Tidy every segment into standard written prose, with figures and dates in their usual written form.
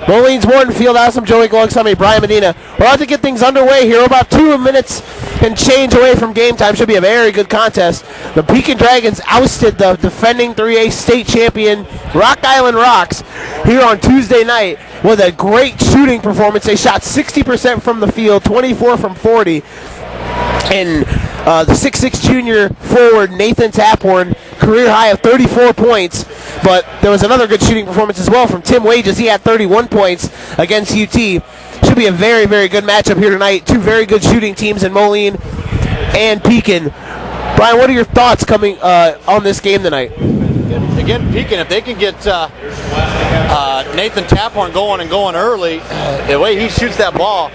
Moline's Morton Fieldhouse. I'm Joey alongside Brian Medina. We're about to get things underway here. We're about 2 minutes and change away from game time. Should be a very good contest. The Pekin Dragons ousted the defending 3A state champion Rock Island Rocks here on Tuesday night with a great shooting performance. They shot 60% from the field, 24 from 40. And the 6'6 junior forward Nathan Taphorn, career high of 34 points. But there was another good shooting performance as well from Tim Wages. He had 31 points against UT. Should be a very, very good matchup here tonight. Two very good shooting teams in Moline and Pekin. Brian, what are your thoughts coming on this game tonight? Again, Pekin, if they can get Nathan Taphorn going early, the way he shoots that ball,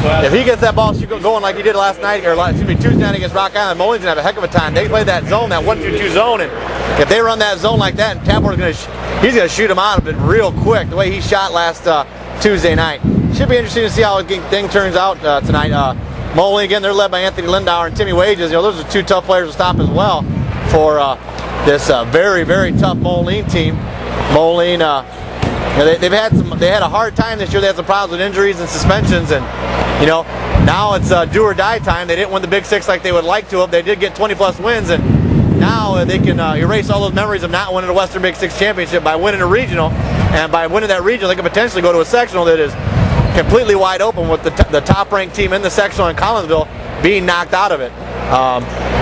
if he gets that ball going like he did last night, or Tuesday night against Rock Island, Moline's going to have a heck of a time. They play that zone, that 1-2-2 zone, and if they run that zone like that, and Taphorn's he's going to shoot him out of it real quick, the way he shot last Tuesday night. Should be interesting to see how the thing turns out tonight. Moline, again, they're led by Anthony Lindauer and Timmy Wages. Those are two tough players to stop as well for this very, very tough Moline team. Moline, they had a hard time this year. They had some problems with injuries and suspensions, and now it's do or die time. They didn't win the Big Six like they would like to have. They did get 20-plus wins, and now they can erase all those memories of not winning a Western Big Six championship by winning a regional, and by winning that regional, they can potentially go to a sectional that is completely wide open with the top-ranked team in the sectional in Collinsville being knocked out of it.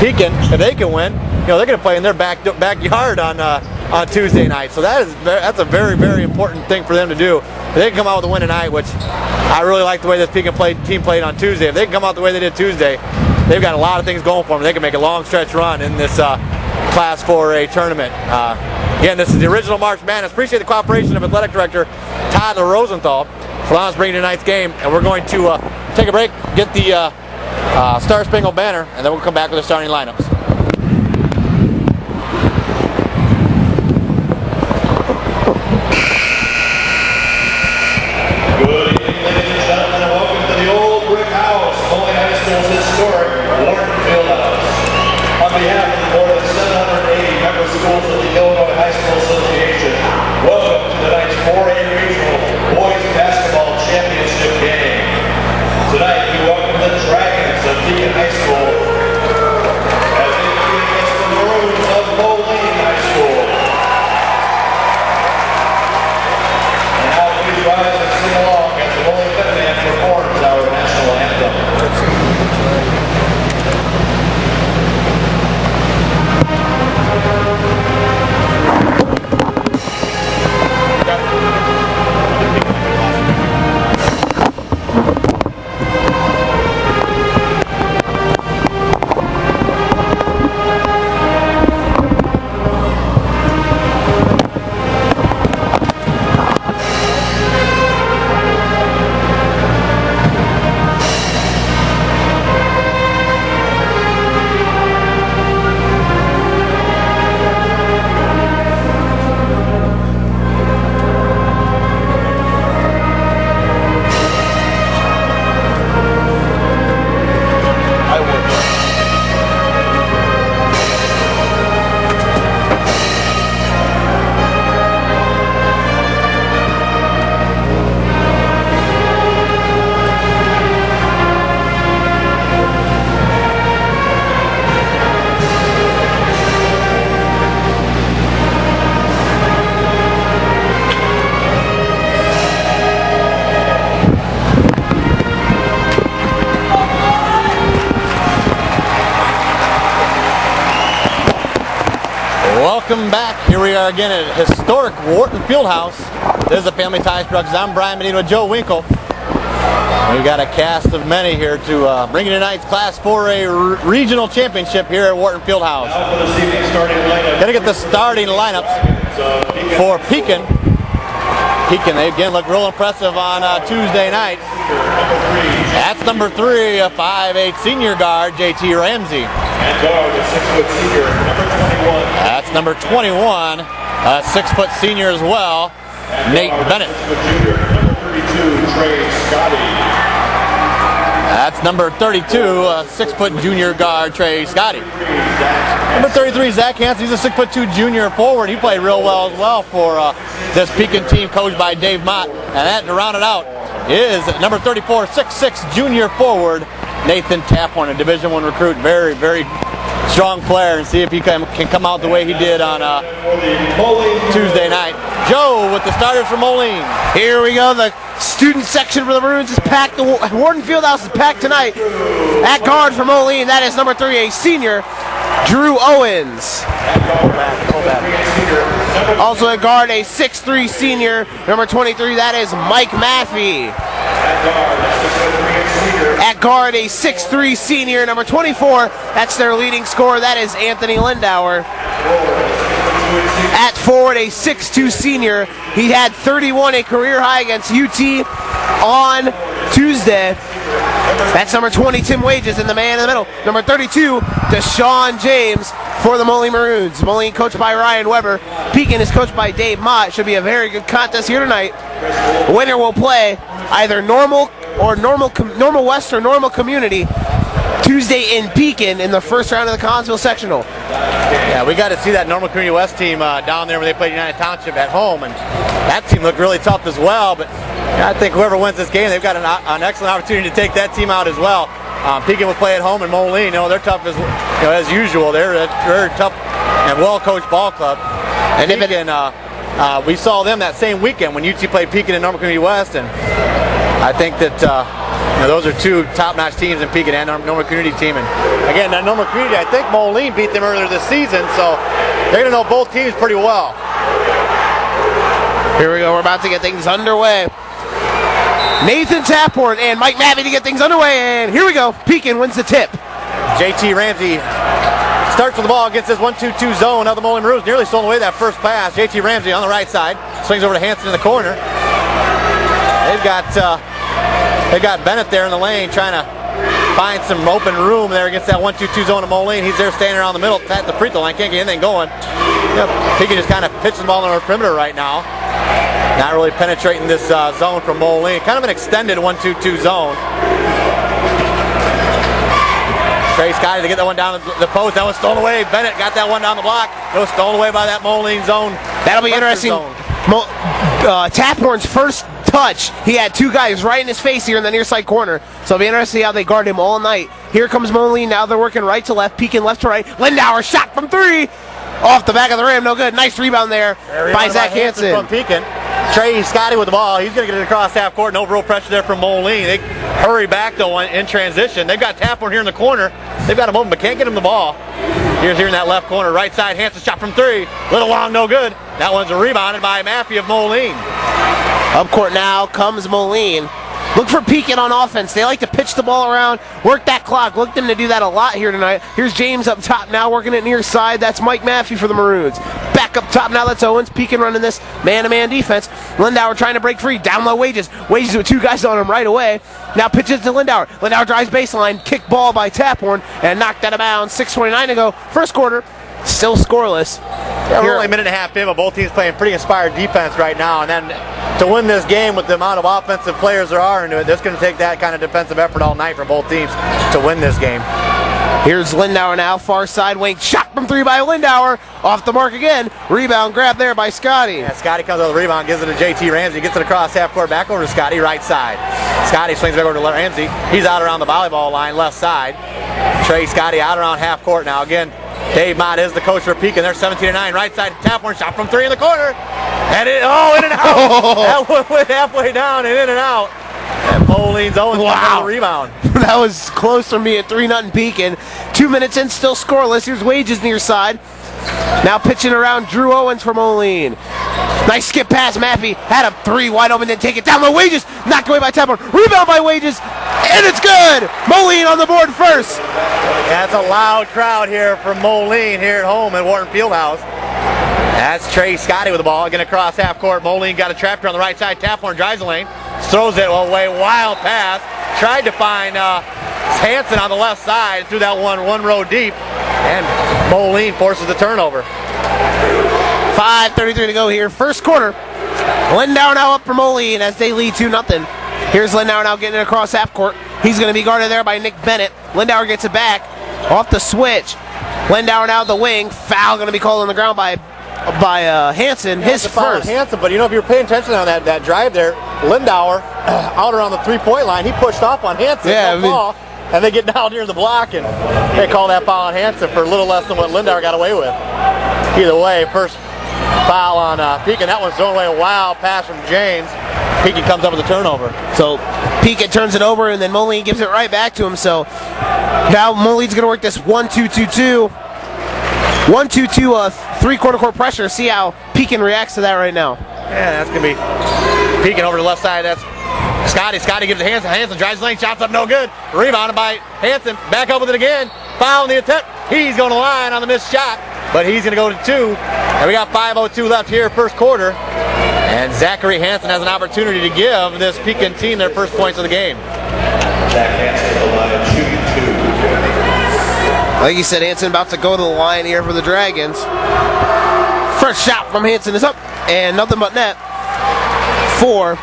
Pekin, if they can win, they're going to play in their backyard on Tuesday night. So that's a very, very important thing for them to do. If they can come out with a win tonight, which I really like the way this Pekin team played on Tuesday. If they can come out the way they did Tuesday, they've got a lot of things going for them. They can make a long stretch run in this Class 4A tournament. Again, this is the original March Madness. Appreciate the cooperation of Athletic Director Todd Rosenthal for allowing us to bring you tonight's game. And we're going to take a break, get the Star Spangled Banner, and then we'll come back with the starting lineups. Tonight, we welcome the Dragons of Pekin High School as they compete against the Maroons of Moline High School. And now please rise and sing along as the Moline Pep Band performs our national anthem. Welcome back. Here we are again at historic Wharton Fieldhouse. This is the Family Ties Productions. I'm Brian Medina with Joe Winkle. We've got a cast of many here to bring you tonight's Class 4A Regional Championship here at Wharton Fieldhouse. Gonna get the starting lineups for Pekin. Pekin, they again look real impressive on Tuesday night. That's number 3, a 5'8" senior guard, JT Ramsey. And guard, a 6-foot senior, number 21. That's number 21, a 6-foot senior as well, Nate Bennett. Junior, number 32, Trey Scotty. That's number 32, 6-foot junior guard, Trey Scotty. Number 33, Zach Hansen. He's a 6'2" junior forward. He played real well as well for this Pekin team coached by Dave Mott. And that, to round it out, is number 34, 6'6" junior forward, Nathan Taphorn, a Division I recruit. Very, very strong player, and see if he can come out the way he did on Tuesday night. Joe with the starters for Moline. Here we go. The student section for the Maroons is packed. The Warden Fieldhouse is packed tonight. At guard for Moline, that is number 3, a senior, Drew Owens. Also at guard, a 6'3" senior, number 23, that is Mike Maffey. At guard, a 6'3" senior, number 24, that's their leading scorer, that is Anthony Lindauer. At forward, a 6'2" senior, he had 31, a career high against UT on Tuesday. That's number 20, Tim Wages, and the man in the middle, number 32, Deshaun James for the Moline Maroons. Moline coached by Ryan Weber. Pekin is coached by Dave Mott. Should be a very good contest here tonight. The winner will play either normal West or normal community Tuesday in Pekin in the first round of the Collinsville sectional. Yeah, we got to see that normal community West team down there when they played United Township at home, and that team looked really tough as well. But I think whoever wins this game, they've got an excellent opportunity to take that team out as well. Pekin will play at home, and Moline, they're tough as usual. They're a very tough and well-coached ball club. And Pekin, we saw them that same weekend when UT played Pekin in normal community West, and I think that those are two top-notch teams in Pekin and normal community team. And again, that normal community, I think Moline beat them earlier this season, so they're going to know both teams pretty well. Here we go. We're about to get things underway. Nathan Taphorn and Mike Maffey to get things underway, and here we go. Pekin wins the tip. JT Ramsey starts with the ball against this 1-2-2 zone. Now the Moline Maroons nearly stolen away that first pass. JT Ramsey on the right side swings over to Hansen in the corner. They've got Bennett there in the lane trying to find some open room there against that 1-2-2 zone of Moline. He's there standing around the middle at the free throw line. Can't get anything going. Pekin just kind of pitches the ball on the perimeter right now. Not really penetrating this zone from Moline. Kind of an extended 1-2-2 zone. Trey Scotty to get that one down the post. That was stolen away. Bennett got that one down the block. It was stolen away by that Moline zone. That'll be interesting. Taphorn's first touch, he had two guys right in his face here in the near side corner. So it'll be interesting to see how they guard him all night. Here comes Moline. Now they're working right to left. Pekin left to right. Lindauer shot from 3. Off the back of the rim. No good. Nice rebound there by Zach Hansen. From Pekin. Trey Scotty with the ball. He's going to get it across half court. No real pressure there from Moline. They hurry back, though, in transition. They've got Taphorn here in the corner. They've got him open, but can't get him the ball. Here's here in that left corner. Right side, Hansen shot from 3. Little long, no good. That one's rebounded by Maffey of Moline. Up court now comes Moline. Look for Pekin on offense. They like to pitch the ball around, work that clock. Look them to do that a lot here tonight. Here's James up top now working it near side. That's Mike Maffey for the Maroons. Back up top now, that's Owens. Pekin running this man-to-man defense. Lindauer trying to break free. Down low, Wages. Wages with 2 guys on him right away. Now pitches to Lindauer. Lindauer drives baseline. Kick ball by Taphorn and knocked out of bounds. 6:29 to go. First quarter. Still scoreless. Yeah, we're only a minute and a half in, but both teams playing pretty inspired defense right now. And then to win this game with the amount of offensive players there are into it, it's going to take that kind of defensive effort all night for both teams to win this game. Here's Lindauer now, far side wing. Shot from 3 by Lindauer. Off the mark again. Rebound grab there by Scotty. Yeah, Scotty comes with the rebound, gives it to JT Ramsey. Gets it across half court, back over to Scotty, right side. Scotty swings back over to Ramsey. He's out around the volleyball line, left side. Trey Scotty out around half court now. Again, Dave Mott is the coach for Pekin. They're 17-9. Right side, Taphorn shot from 3 in the corner. And in and out. That one went halfway down and in and out. And Moline's Owens the rebound. That was close for me at 3-0 Pekin. 2 minutes in, still scoreless. Here's Wages near side. Now pitching around Drew Owens for Moline. Nice skip pass. Maffey had a 3 wide open, then take it down. Low, Wages knocked away by Taphorn. Rebound by Wages, and it's good. Moline on the board first. That's a loud crowd here from Moline here at home at Warden Fieldhouse. That's Trey Scotty with the ball. Getting across half court. Moline got a trapper on the right side. Taphorn drives the lane. Throws it away. Wild pass. Tried to find Hansen on the left side. Threw that one row deep. And Moline forces the turnover. 5:33 to go here. First quarter. Lindauer now up for Moline as they lead 2-0. Here's Lindauer now getting it across half court. He's going to be guarded there by Nick Bennett. Lindauer gets it back. Off the switch. Lindauer now the wing. Foul going to be called on the ground by Hansen. His first. Hansen, but if you're paying attention on that drive there, Lindauer out around the three-point line, he pushed off on Hansen. Ball, and they get down near the block, and they call that foul on Hansen for a little less than what Lindauer got away with. Either way, first foul on Pekin. That one's thrown away. A wild pass from James. Pekin comes up with a turnover. So Pekin turns it over, and then Moline gives it right back to him. So now Moline's going to work this 1-2-2-2. 1-2-2 three-quarter court pressure. See how Pekin reacts to that right now. Yeah, that's going to be Pekin over to the left side. That's Scotty. Scotty gives it to Hansen. Hansen drives the lane, shots up, no good. Rebounded by Hansen. Back up with it again. Foul on the attempt. He's going to line on the missed shot, but he's going to go to 2. And we got 5:02 left here, first quarter. And Zachary Hansen has an opportunity to give this Pekin team their first points of the game. Zach Hansen to the line, shooting 2. Like you said, Hansen about to go to the line here for the Dragons. First shot from Hansen is up, and nothing but net for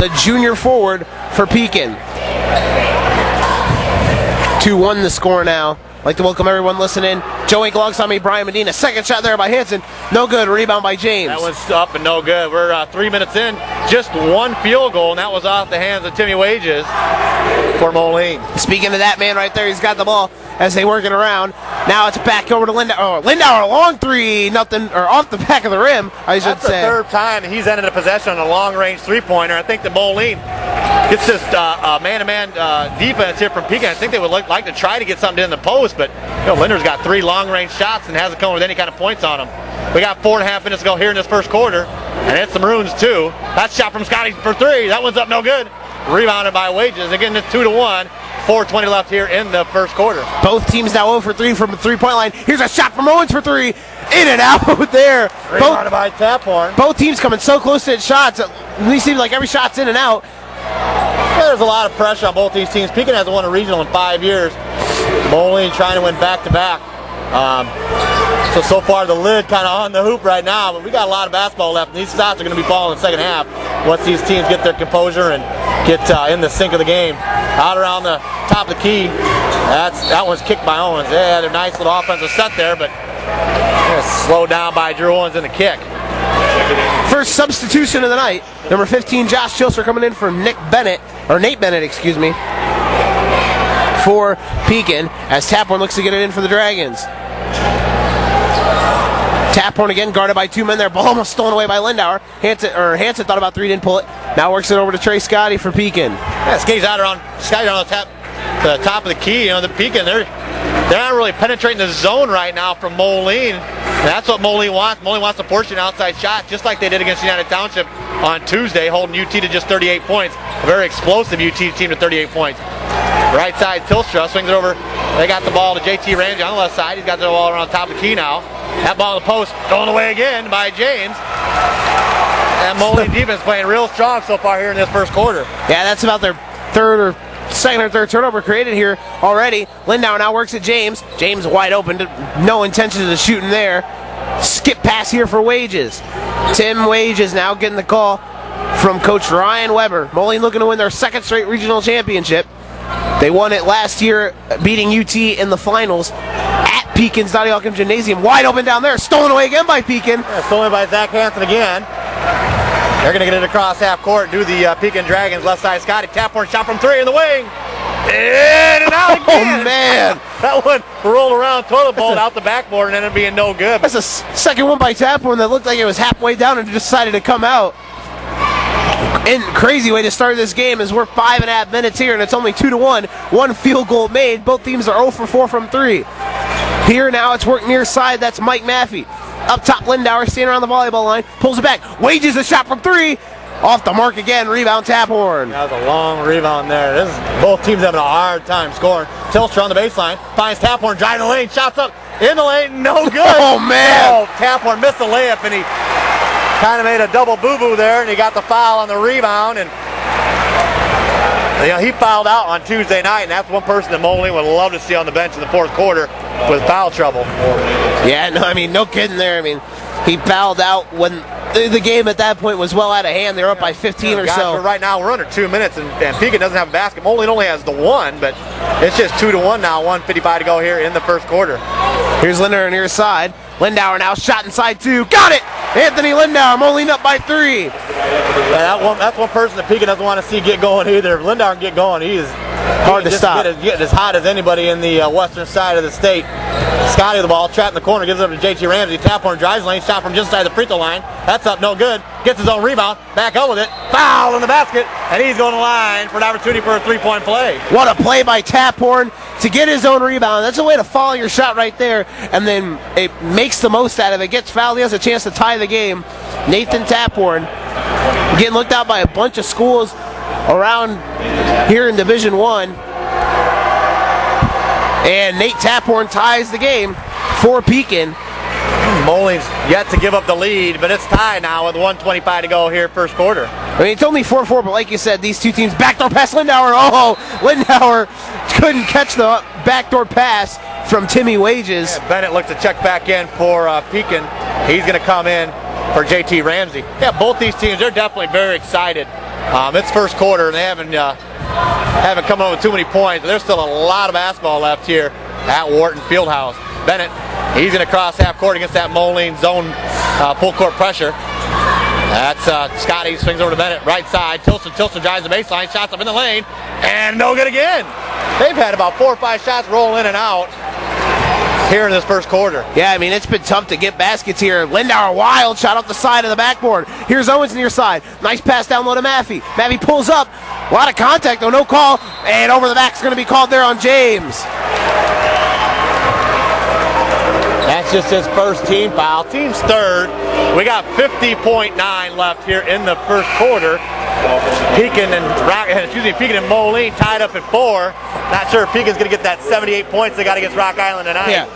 the junior forward for Pekin. 2-1 the score now. I'd like to welcome everyone listening. Joey alongside me, Brian Medina. Second shot there by Hansen. No good. Rebound by James. That one's up and no good. We're 3 minutes in. Just one field goal, and that was off the hands of Timmy Wages for Moline. Speaking of that man right there, he's got the ball as they work it around. Now it's back over to Lindauer. Oh, Lindauer, a long three, nothing, or off the back of the rim, I should say. That's the third time he's ended a possession on a long-range three-pointer. I think the Moline gets this man-to-man defense here from Pekin. I think they would like to try to get something in the post, but Linder's got 3 long-range shots and hasn't come with any kind of points on him. We got 4.5 minutes to go here in this first quarter, and it's the Maroons 2. That shot from Scotty for 3. That one's up no good. Rebounded by Wages. Again, it's 2-1. 4:20 left here in the first quarter. Both teams now 0 for 3 from the three-point line. Here's a shot from Owens for 3. In and out there. Rebounded by Taphorn. Both teams coming so close to hit shots. It seems like every shot's in and out. Yeah, there's a lot of pressure on both these teams. Pekin hasn't won a regional in 5 years. Moline trying to win back-to-back. So far the lid kind of on the hoop right now, but we got a lot of basketball left, and these shots are going to be falling in the second half once these teams get their composure and get in the sync of the game. Out around the top of the key, that one's kicked by Owens. They had a nice little offensive set there, but slowed down by Drew Owens in the kick. First substitution of the night, number 15, Josh Chilster coming in for Nate Bennett, excuse me, for Pekin, as Taphorn looks to get it in for the Dragons. Taphorn again guarded by 2 men there. Ball almost stolen away by Lindauer. Hansen thought about 3, didn't pull it. Now works it over to Trey Scotty for Pekin. Yeah, Scotty's out around the top of the key. The Pekin, they're not really penetrating the zone right now from Moline. That's what Moline wants. Moline wants to force an outside shot, just like they did against United Township on Tuesday, holding UT to just 38 points. A very explosive UT team to 38 points. Right side, Tilstra swings it over. They got the ball to JT Ramsey on the left side. He's got the ball around the top of the key now. That ball in the post going away again by James. And Moline defense playing real strong so far here in this first quarter. Yeah, that's about their second or third turnover created here already. Lindauer now works at James. James wide open, no intentions of shooting there. Skip pass here for Wages. Tim Wages now getting the call from Coach Ryan Weber. Moline looking to win their second straight regional championship. They won it last year, beating UT in the finals at Pekin's Dottie Holcomb Gymnasium. Wide open down there, stolen away again by Pekin. Yeah, stolen by Zach Hansen again. They're going to get it across half court, do the Pekin Dragons left side. Scotty Taphorn shot from 3 in the wing. In and out again. Oh, man. That one rolled around, toilet bowl out the backboard and ended up being no good. That's a second one by Taphorn that looked like it was halfway down and decided to come out. And crazy way to start this game is we're 5.5 minutes here and it's only 2-1. One field goal made. Both teams are 0 for 4 from 3. Here now it's work near side. That's Mike Maffey. Up top, Lindauer standing around the volleyball line. Pulls it back. Wages a shot from 3. Off the mark again. Rebound Taphorn. That was a long rebound there. Both teams having a hard time scoring. Tilstra on the baseline. Finds Taphorn driving the lane. Shots up in the lane. No good. Oh, man. Oh, Taphorn missed the layup and he kind of made a double boo-boo there, and he got the foul on the rebound, and he fouled out on Tuesday night, and that's one person that Moline would love to see on the bench in the fourth quarter with foul trouble. Yeah, no, no kidding there. He fouled out when the game at that point was well out of hand. They were up by 15 or Guys, so. but right now we're under 2 minutes, and Pekin doesn't have a basket. Moline only has the one, but it's just 2-1 now. 1:55 to go here in the first quarter. Here's Lindauer near side. Lindauer now shot inside 2. Got it! Anthony Lindauer, Moline up by 3. Yeah, that's one person that Pekin doesn't want to see get going either. If Lindauer can get going, he's Hard to stop. Getting as hot as anybody in the western side of the state. Scotty with the ball, trapped in the corner, gives it up to JT Ramsey. Taphorn drives lane, shot from just inside the free throw line. That's up, no good. Gets his own rebound, back up with it. Foul in the basket, and he's going to line for an opportunity for a three-point play. What a play by Taphorn to get his own rebound. That's a way to follow your shot right there, and then it makes the most out of it. Gets fouled, he has a chance to tie the game. Nathan Taphorn getting looked out by a bunch of schools around here in Division I. And Nate Taphorn ties the game for Pekin. Moline's yet to give up the lead, but it's tied now with 1:25 to go here first quarter. I mean, it's only 4-4, but like you said, these two teams backdoor pass Lindauer. Oh, Lindauer couldn't catch the backdoor pass from Timmy Wages. Yeah, Bennett looks to check back in for Pekin. He's going to come in for JT Ramsey. Yeah, both these teams, they're definitely very excited. It's first quarter, and they haven't come up with too many points. There's still a lot of basketball left here at Wharton Fieldhouse. Bennett, he's going to cross half court against that Moline zone full court pressure. That's Scotty, swings over to Bennett, right side. Tilson drives the baseline, shots up in the lane, and no good again. They've had about 4 or 5 shots roll in and out here in this first quarter. Yeah, I mean, it's been tough to get baskets here. Lindauer, wild shot off the side of the backboard. Here's Owens near side. Nice pass down low to Maffey. Maffey pulls up. A lot of contact, though, no call. And over the back's going to be called there on James. That's just his first team foul. Team's third. We got 50.9 left here in the first quarter. Pekin and Moline tied up at 4. Not sure if Pekin's going to get that 78 points they got against Rock Island tonight. Yeah.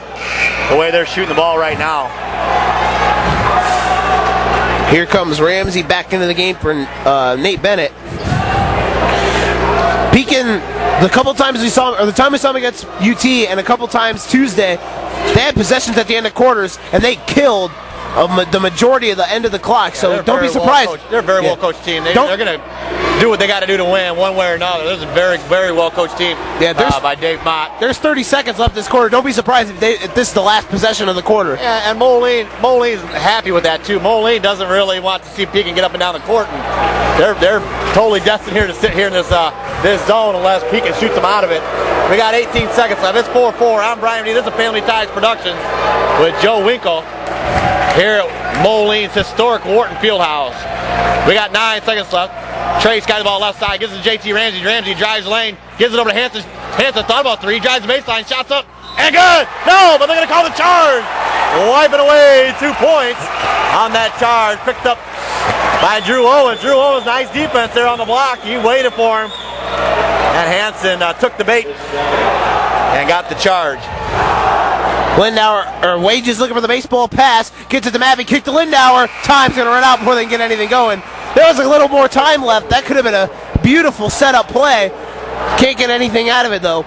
The way they're shooting the ball right now. Here comes Ramsey back into the game for Nate Bennett. Pekin, the couple times we saw him, or the time we saw him against UT and a couple times Tuesday, they had possessions at the end of quarters, and they killed the majority of the end of the clock. So don't be surprised. They're a very well coached team. They're going to do what they got to do to win one way or another. This is a very, very well coached team by Dave Mott. There's 30 seconds left this quarter. Don't be surprised if this is the last possession of the quarter. Yeah, and Moline's happy with that too. Moline doesn't really want to see Pekin get up and down the court, and they're totally destined here to sit here in this zone unless Pekin shoots them out of it. We got 18 seconds left. It's 4-4. I'm Brian D. This is Family Ties Productions with Joe Winkle here at Moline's historic Wharton Fieldhouse. We got 9 seconds left. Trace got the ball left side, gives it to JT Ramsey. Ramsey drives lane, gives it over to Hanson. Hanson thought about 3, drives the baseline, shots up, and good! No, but they're going to call the charge! Wiping away 2 points on that charge. Picked up by Drew Owens. Drew Owens, nice defense there on the block. He waited for him. And Hanson took the bait and got the charge. Wages looking for the baseball pass, gets it to Maffey, kick to Lindauer. Time's going to run out before they can get anything going. There was a little more time left. That could have been a beautiful setup play. Can't get anything out of it, though.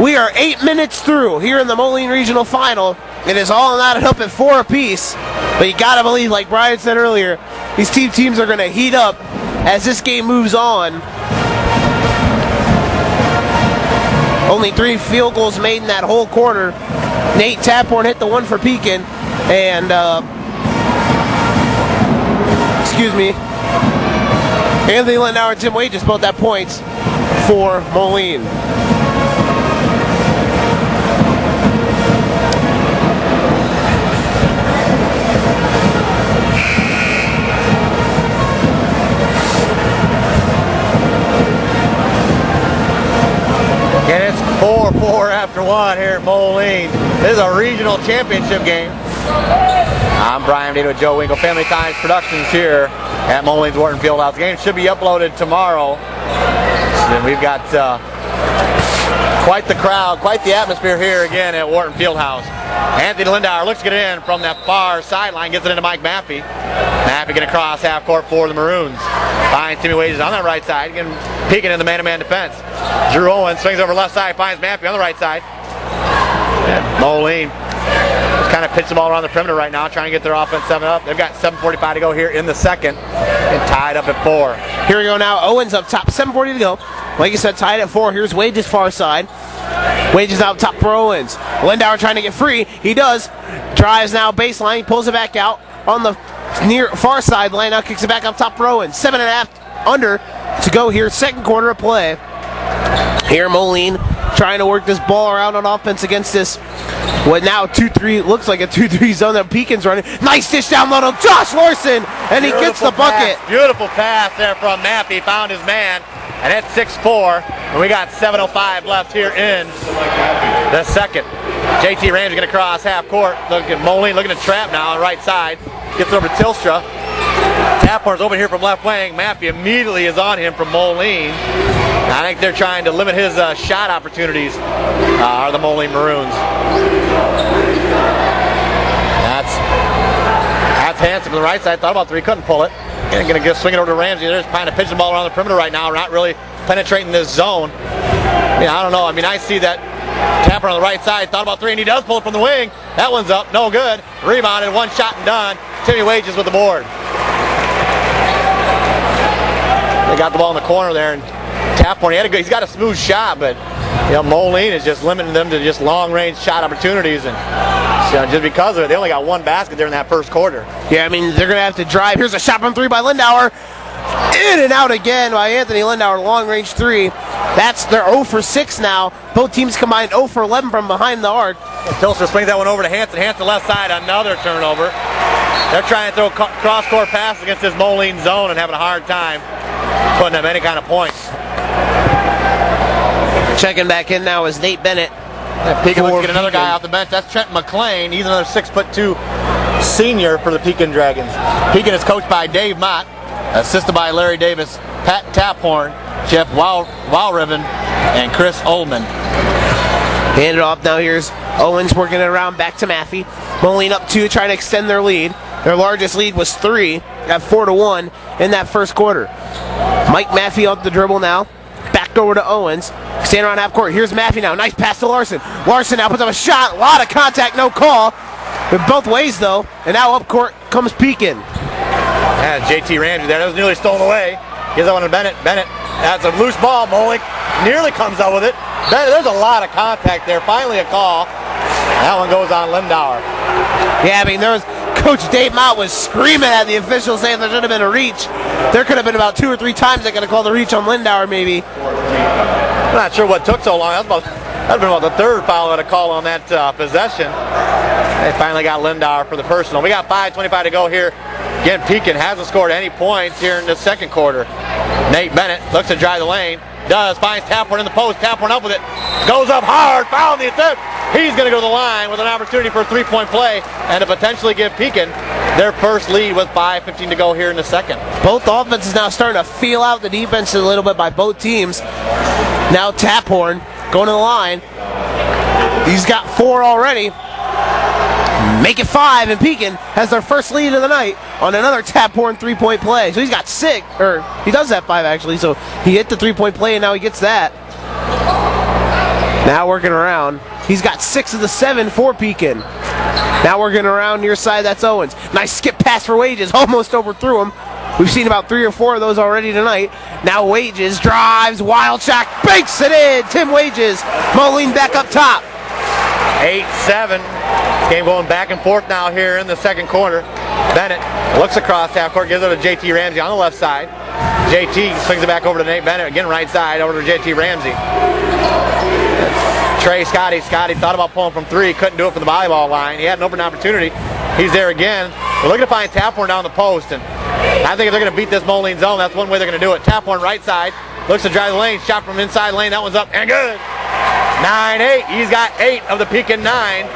We are 8 minutes through here in the Moline Regional Final. It is all knotted up at 4 apiece. But you got to believe, like Brian said earlier, these teams are going to heat up as this game moves on. Only 3 field goals made in that whole quarter. Nate Taphorn hit the one for Pekin, and Anthony Lindauer and Tim Wages both have points for Moline. And it's 4-4 after 1 here at Moline. This is a regional championship game. I'm Brian Dito with Joe Winkle, Family Times Productions here at Moline's Wharton Fieldhouse. The game should be uploaded tomorrow. And we've got quite the crowd, quite the atmosphere here again at Wharton Fieldhouse. Anthony Lindauer looks to get it in from that far sideline, gets it into Mike Maffey. Maffey going to cross half court for the Maroons. Finds Timmy Wages on that right side, peeking in the man-to-man defense. Drew Owens swings over left side, finds Maffey on the right side. And Moline Just kind of pitch the ball around the perimeter right now, trying to get their offense 7 up. They've got 7:45 to go here in the second, and tied up at 4. Here we go now. Owens up top, 7:40 to go. Like you said, tied at 4. Here's Wages far side. Wages out top for Owens. Lindauer trying to get free. He does. Drives now baseline, pulls it back out on the near far sideline. Now kicks it back up top for Owens. 7.5 under to go here. Second quarter of play. Here Moline trying to work this ball around on offense against this. What now 2-3 looks like a 2-3 zone that Pekin's running. Nice dish down low to Josh Larson, and he gets the bucket. Beautiful pass there from Maffey. Found his man, and that's 6-4. And we got 7:05 left here in the second. JT Ramsey going to cross half court. Look at Moline looking to trap now on the right side. Gets over to Tilstra. Taphorn's open here from left wing. Maffey immediately is on him from Moline. I think they're trying to limit his shot opportunities, are the Moline Maroons. That's Hanson from the right side. Thought about 3, couldn't pull it. And going to swing it over to Ramsey. They're just trying to pitch the ball around the perimeter right now. We're not really penetrating this zone. I don't know. I mean, I see that Tapper on the right side. Thought about 3, and he does pull it from the wing. That one's up. No good. Rebounded. 1 shot and done. Timmy Wages with the board. They got the ball in the corner there, and Taphorn, he's got a smooth shot, but Moline is just limiting them to just long-range shot opportunities, and just because of it, they only got 1 basket there in that first quarter. Yeah, I mean, they're going to have to drive. Here's a shot from 3 by Lindauer. In and out again by Anthony Lindauer, long-range 3. They're 0 for 6 now. Both teams combined 0 for 11 from behind the arc. Tilster swings that one over to Hanson. Hanson left side, another turnover. They're trying to throw cross-court passes against this Moline zone and having a hard time putting up any kind of points. Checking back in now is Nate Bennett. Pekin looks to get another guy off the bench. That's Trent McLean. He's another 6'2" senior for the Pekin Dragons. Pekin is coached by Dave Mott, assisted by Larry Davis, Pat Taphorn, Jeff Walriven, and Chris Oldman. Hand it off now. Here's Owens working it around back to Maffey. Moline up 2, trying to extend their lead. Their largest lead was 3 at 4-1 in that first quarter. Mike Maffey off the dribble now. Back over to Owens. Standing around half court. Here's Maffey now. Nice pass to Larson. Larson now puts up a shot. A lot of contact, no call. But both ways though. And now up court comes Pekin. And JT Ramsey there. That was nearly stolen away. Gives that one to Bennett. Bennett has a loose ball. Molik nearly comes up with it. Bennett, there's a lot of contact there. Finally a call. That one goes on Lindauer. Yeah, I mean, Coach Dave Mott was screaming at the officials saying there should have been a reach. There could have been about 2 or 3 times they could have called the reach on Lindauer maybe. I'm not sure what took so long. That'd have been about the 3rd foul that a call on that possession. They finally got Lindauer for the personal. We got 5:25 to go here. Again, Pekin hasn't scored any points here in the second quarter. Nate Bennett looks to drive the lane. Does, finds Taphorn in the post. Taphorn up with it. Goes up hard. Foul in the attempt. He's going to go to the line with an opportunity for a 3-point play and to potentially give Pekin their first lead with 5:15 to go here in the second. Both offenses now starting to feel out the defense a little bit by both teams. Now Taphorn going to the line. He's got 4 already. Make it 5, and Pekin has their first lead of the night on another Taphorn 3-point play. So he's got 6, or he does have 5 actually. So he hit the 3-point play, and now he gets that. Now working around. He's got 6 of the 7 for Pekin. Now working around near side, that's Owens. Nice skip pass for Wages, almost overthrew him. We've seen about 3 or 4 of those already tonight. Now Wages drives, wild shot, banks it in. Tim Wages, Moline back up top. 8-7. Game going back and forth now here in the second quarter. Bennett looks across half court, gives it to JT Ramsey on the left side. JT swings it back over to Nate Bennett, again right side, over to JT Ramsey. Trey Scotty thought about pulling from 3, couldn't do it from the volleyball line. He had an open opportunity. He's there again. We're looking to find Taphorn down the post, and I think if they're going to beat this Moline zone, that's one way they're going to do it. Taphorn right side, looks to drive the lane, shot from inside lane, that one's up and good. 9-8, he's got 8 of the Pekin 9,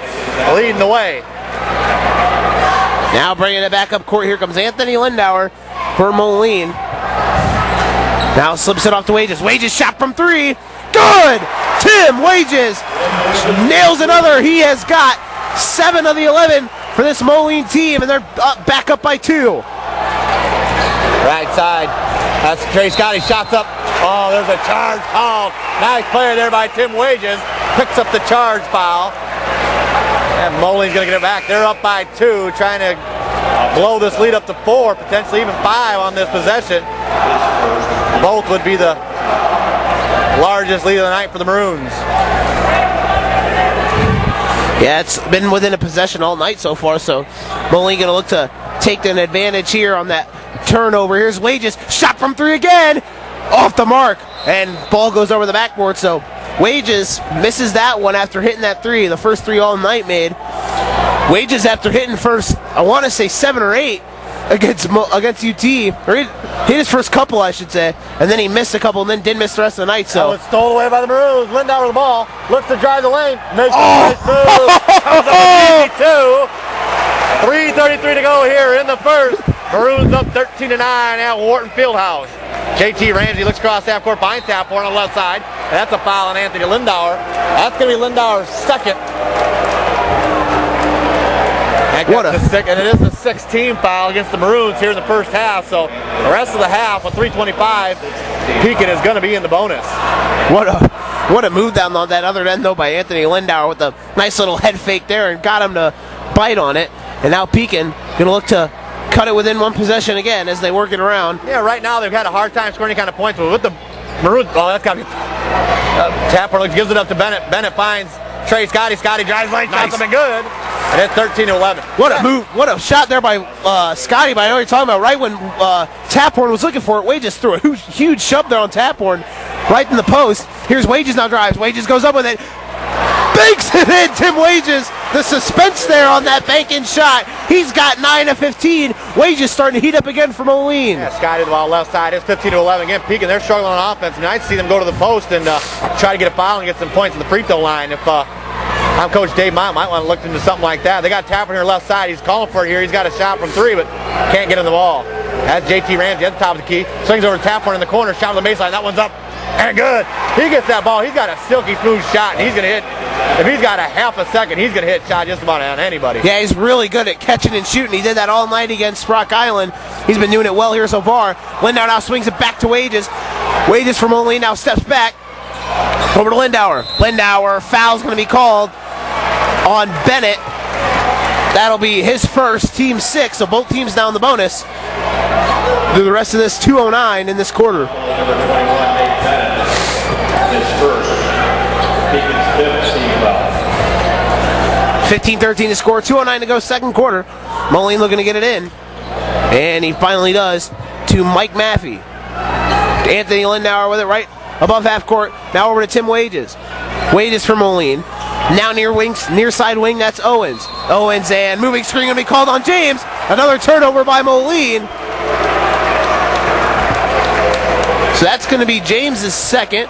leading the way. Now bringing it back up court, here comes Anthony Lindauer for Moline. Now slips it off to Wages. Wages shot from 3, good! Tim Wages nails another. He has got 7 of the 11 for this Moline team, and they're back up by 2. Right side, that's Trey Scotty, shots up. Oh, there's a charge called. Nice player there by Tim Wages. Picks up the charge foul. And Moline's going to get it back. They're up by 2, trying to blow this lead up to 4, potentially even 5 on this possession. Both would be the largest lead of the night for the Maroons. Yeah, it's been within a possession all night so far, so Moline going to look to take an advantage here on that turnover. Here's Wages, shot from 3 again, off the mark, and ball goes over the backboard, so Wages misses that one after hitting that 3, the first 3 all night made. Wages after hitting first, I want to say 7 or 8 against UT, or he hit his first couple, I should say, and then he missed a couple and then did miss the rest of the night. So it's stolen away by the Maroons. Lindauer with the ball, looks to drive the lane, makes a nice move, comes up with an easy 2. 3:33 to go here in the first. Maroons up 13-9 at Wharton Fieldhouse. JT Ramsey looks across half court, finds Taphorn on the left side, and that's a foul on Anthony Lindauer. That's going to be Lindauer's second. And it is the 16th foul against the Maroons here in the first half, so the rest of the half with 3:25, Pekin is going to be in the bonus. What a move down on that other end, though, by Anthony Lindauer with a nice little head fake there and got him to bite on it. And now Pekin going to look to cut it within one possession again as they work it around. Yeah, right now they've had a hard time scoring any kind of points, but with the Maroons, that's got to be... Tapper gives it up to Bennett. Bennett finds Trey Scotty. Scotty drives lane, shots him in good. And it's 13-11. What a move, what a shot there by Scotty, but I know what you're talking about. Right when Taphorn was looking for it, Wages threw a huge shove there on Taphorn, right in the post. Here's Wages now drives. Wages goes up with it. Banks it in, Tim Wages. The suspense there on that bank-in shot. He's got 9 of 15. Wages starting to heat up again for Moline. Yeah, Scotty to the ball left side. It's 15-11 again. Pekin, they're struggling on offense. And I'd see them go to the post and try to get a foul and get some points in the free throw line. If I'm Coach Dave Mott, might want to look into something like that. They got Tapper here left side. He's calling for it here. He's got a shot from 3, but can't get in the ball. That's JT Ramsey at the top of the key. Swings over to Tapper in the corner. Shot on the baseline. That one's up and good. He gets that ball. He's got a silky smooth shot, and he's going to hit. If he's got a half a second, he's going to hit shot just about on anybody. Yeah, he's really good at catching and shooting. He did that all night against Rock Island. He's been doing it well here so far. Lindauer now swings it back to Wages. Wages from Moline now steps back. Over to Lindauer. Lindauer, foul's going to be called on Bennett. That'll be his first, team 6, so both teams now in the bonus. Do the rest of this 2:09 in this quarter. Number 21, Nate Bennett, his first. Pekin's 5th team foul. 15-13 to score, 2:09 to go, second quarter. Moline looking to get it in, and he finally does to Mike Maffey. Anthony Lindauer with it right above half court. Now over to Tim Wages. Wages for Moline. Now near side wing, that's Owens. Owens and moving screen going to be called on James. Another turnover by Moline. So that's going to be James's second.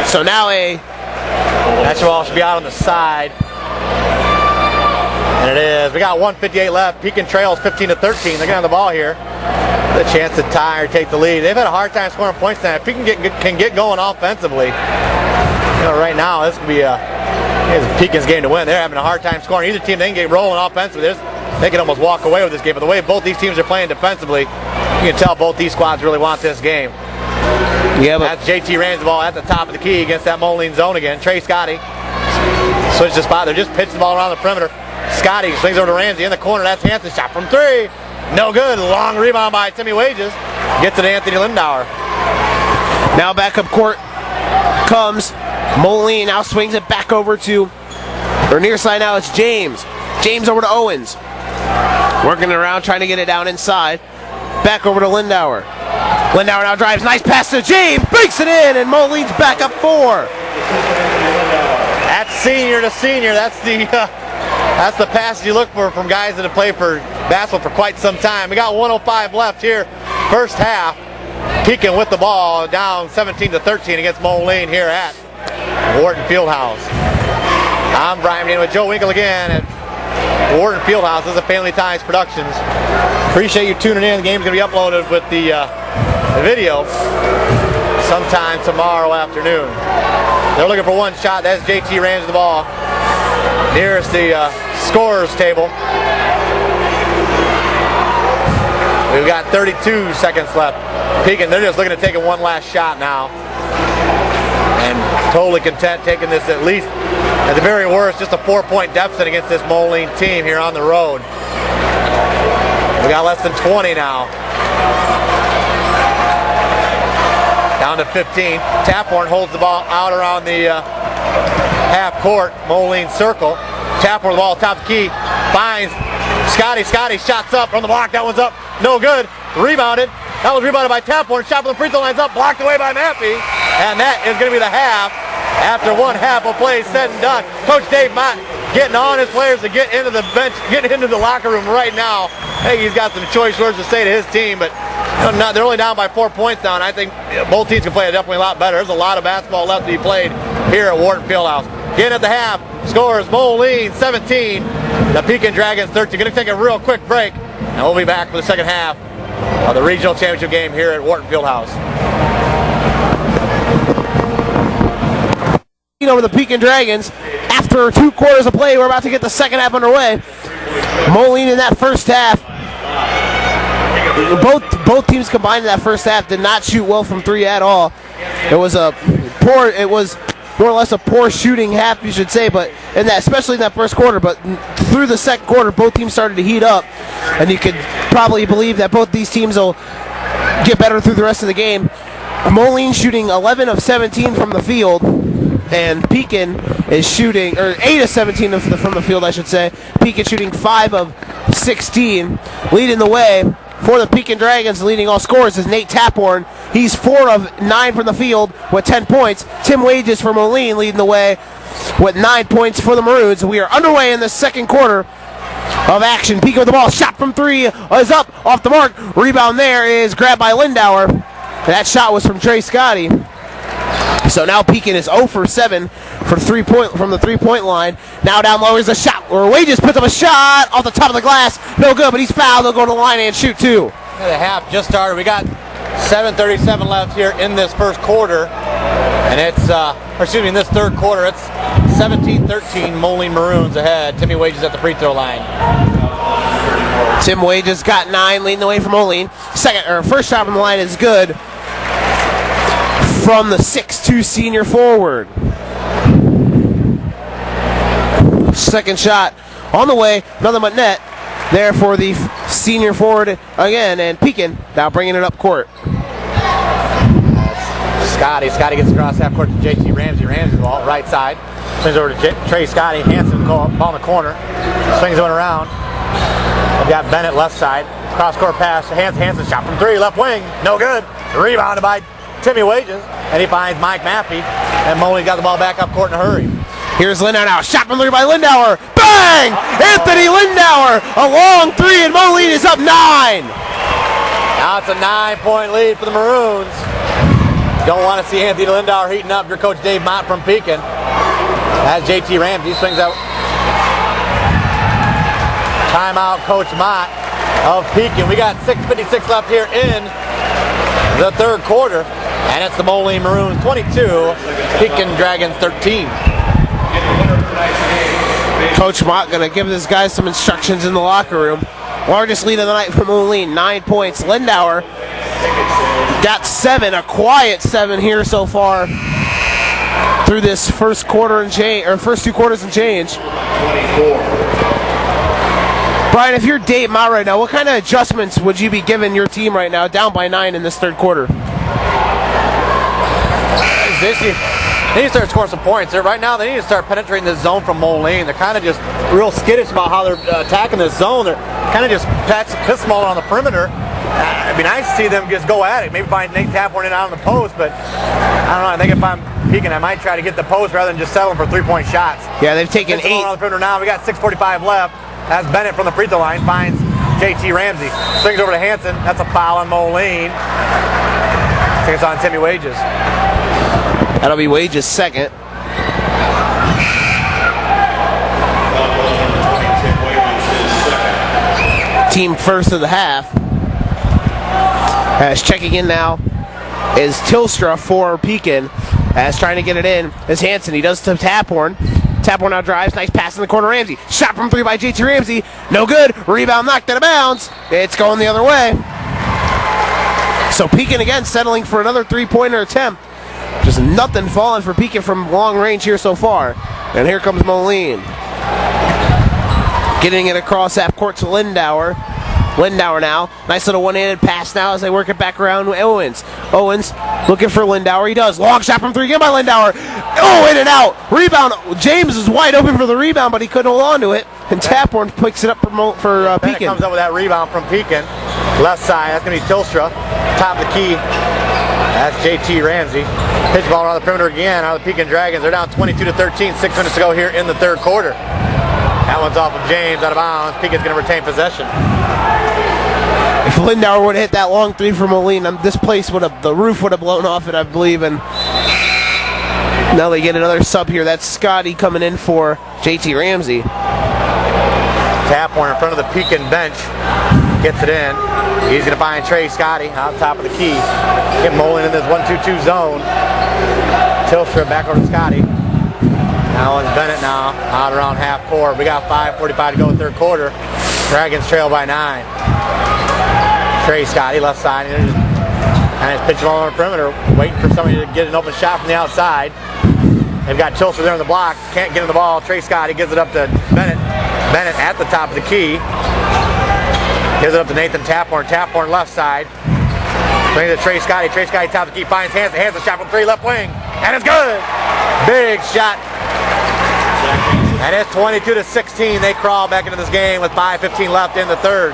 So now that ball should be out on the side. And it is. We got 1:58 left. Pekin trails 15-13. They're going to have the ball here. The chance to tie or take the lead. They've had a hard time scoring points tonight. If Pekin can get going offensively, right now this could be Pekin's game to win. They're having a hard time scoring. Either team, they can get rolling offensively. They can almost walk away with this game. But the way both these teams are playing defensively, you can tell both these squads really want this game. Yeah, but that's JT Ramsey's ball at the top of the key against that Moline zone again. Trey Scotty switches the spot. They're just pitching the ball around the perimeter. Scotty swings over to Ramsey in the corner. That's Hanson. Shot from 3. No good. Long rebound by Timmy Wages. Gets it to Anthony Lindauer. Now back up court comes Moline. Now swings it back over to, or near side now it's James. James over to Owens. Working it around, trying to get it down inside. Back over to Lindauer. Lindauer now drives. Nice pass to James. Breaks it in, and Moline's back up 4. That's senior to senior. That's the passes you look for from guys that have played for basketball for quite some time. We got 1:05 left here, first half. Pekin with the ball, down 17-13 against Moline here at Wharton Fieldhouse. I'm Brian Medina with Joe Winkle again at Wharton Fieldhouse. This is a Family Ties Productions. Appreciate you tuning in. The game's going to be uploaded with the video sometime tomorrow afternoon. They're looking for one shot. That's JT Ramsey the ball nearest the scorer's table. We've got 32 seconds left. Pekin, they're just looking to take one last shot now. and totally content taking this at least, at the very worst, just a 4-point deficit against this Moline team here on the road. We got less than 20 now. Down to 15. Taphorn holds the ball out around the half court, Moline circle. Taphorn with the ball top the key, finds Scotty. Scotty shots up from the block. That one's up, no good. Rebounded. That was rebounded by Taphorn. Shot from the free throw line's up, blocked away by Mappy. And that is going to be the half. After one half of play said and done, Coach Dave Mott getting on his players to get into the bench, get into the locker room right now. I think he's got some choice words to say to his team, but they're only down by 4 points now, and I think both teams can play it definitely a lot better. There's a lot of basketball left to be played here at Wharton Fieldhouse. Getting at the half, scores Moline 17, the Pekin Dragons 13. Going to take a real quick break, and we'll be back for the second half of the regional championship game here at Wharton Fieldhouse. Over the Pekin Dragons. After 2 quarters of play, we're about to get the second half underway. Moline in that first half, both teams combined in that first half did not shoot well from 3 at all. It was more or less a poor shooting half, you should say, but in that, especially in that first quarter. But through the second quarter, both teams started to heat up, and you could probably believe that both these teams will get better through the rest of the game. Moline shooting 11 of 17 from the field, and Pekin is shooting, or 8 of 17 from the field, I should say. Pekin shooting 5 of 16. Leading the way for the Pekin Dragons, leading all scorers, is Nate Taphorn. He's 4 of 9 from the field with 10 points. Tim Wages for Moline leading the way with 9 points for the Maroons. We are underway in the second quarter of action. Pekin with the ball, shot from 3 is up, off the mark. Rebound there is grabbed by Lindauer. That shot was from Trey Scotty. So now Pekin is 0 for 7 from the 3-point line. Now down low is a shot, or Wages puts up a shot off the top of the glass. No good, but he's fouled. They'll go to the line and shoot 2. The half just started. We got 7:37 left here in this first quarter. And it's, in this third quarter, it's 17-13, Moline Maroons ahead. Timmy Wages at the free throw line. Tim Wages got 9, leading the way for Moline. First shot from the line is good from the 6'2" senior forward. Second shot on the way, nothing but net there for the senior forward again, and Pekin now bringing it up court. Scotty gets across half court to JT Ramsey. Ramsey ball right side. Swings over to Trey Scotty. Hanson ball in the corner. Swings it around. We've got Bennett left side. Cross court pass. Hanson shot from 3, left wing. No good. Rebounded by Timmy Wages. And he finds Mike Mappy. And Moline got the ball back up court in a hurry. Here's Lindauer now. Shot from 3 by Lindauer. Bang! Anthony Lindauer. A long 3, and Moline is up 9. Now it's a 9-point lead for the Maroons. Don't want to see Anthony Lindauer heating up. Your coach Dave Mott from Pekin. As JT Ramsey swings out. Timeout, Coach Mott of Pekin. We got 6:56 left here in the third quarter. And it's the Moline Maroons 22, Pekin Dragons 13. Coach Mott going to give this guy some instructions in the locker room. Largest lead of the night for Moline, 9 points. Lindauer got 7, a quiet 7 here so far through this first quarter and change, or first 2 quarters and change. Brian, if you're Dave Mott right now, what kind of adjustments would you be giving your team right now, down by 9 in this third quarter? They need to start scoring some points. Right now, they need to start penetrating this zone from Moline. They're kind of just real skittish about how they're attacking this zone. They're kind of just piss smaller on the perimeter. It'd be nice to see them just go at it. Maybe find Nate Taphorn in out on the post, but I don't know. I think if I'm Pekin, I might try to get the post rather than just settling for 3-point shots. Yeah, they've taken 8. On the perimeter now. We got 6:45 left. As Bennett from the free throw line finds JT Ramsey. Swings over to Hanson. That's a foul on Moline. I think it's on Timmy Wages. That'll be Wages' second. Team first of the half. As checking in now is Tilstra for Pekin. As trying to get it in is Hanson. He does to Taphorn. Taphorn now drives. Nice pass in the corner. Ramsey. Shot from 3 by JT Ramsey. No good. Rebound knocked out of bounds. It's going the other way. So Pekin again settling for another 3-pointer attempt. Just nothing falling for Pekin from long range here so far. And here comes Moline. Getting it across half court to Lindauer. Lindauer now. Nice little one-handed pass now as they work it back around with Owens. Owens looking for Lindauer. He does. Long shot from three again by Lindauer. Oh, in and out. Rebound. James is wide open for the rebound, but he couldn't hold on to it. And Taphorn picks it up for Pekin. Comes up with that rebound from Pekin. Left side. That's going to be Tilstra. Top of the key. That's JT Ramsey. Pitch ball around the perimeter again. Out of the Pekin Dragons. They're down 22-13. 6 minutes to go here in the third quarter. That one's off of James, out of bounds. Pekin's going to retain possession. If Lindauer would have hit that long three from Moline, this place the roof would have blown off it, I believe. And now they get another sub here. That's Scotty coming in for JT Ramsey. Taphorn in front of the Pekin bench. Gets it in. He's going to find Trey Scotty out top of the key. Get Moline in this 1-2-2 zone. Tilstra back over to Scotty. Now it's Bennett now, out around half court. We got 5:45 to go in the third quarter. Dragons trail by 9. Trey Scotty, left side, and just pitching all on the perimeter, waiting for somebody to get an open shot from the outside. They've got Tilstra there on the block, can't get in the ball. Trey Scotty gives it up to Bennett. Bennett at the top of the key. Gives it up to Nathan Taphorn. Taphorn left side. Brings it to Trey Scotty. Trey Scotty top of the key, finds hands a shot from 3 left wing. And it's good! Big shot. And it's 22-16. They crawl back into this game with 5:15 left in the third.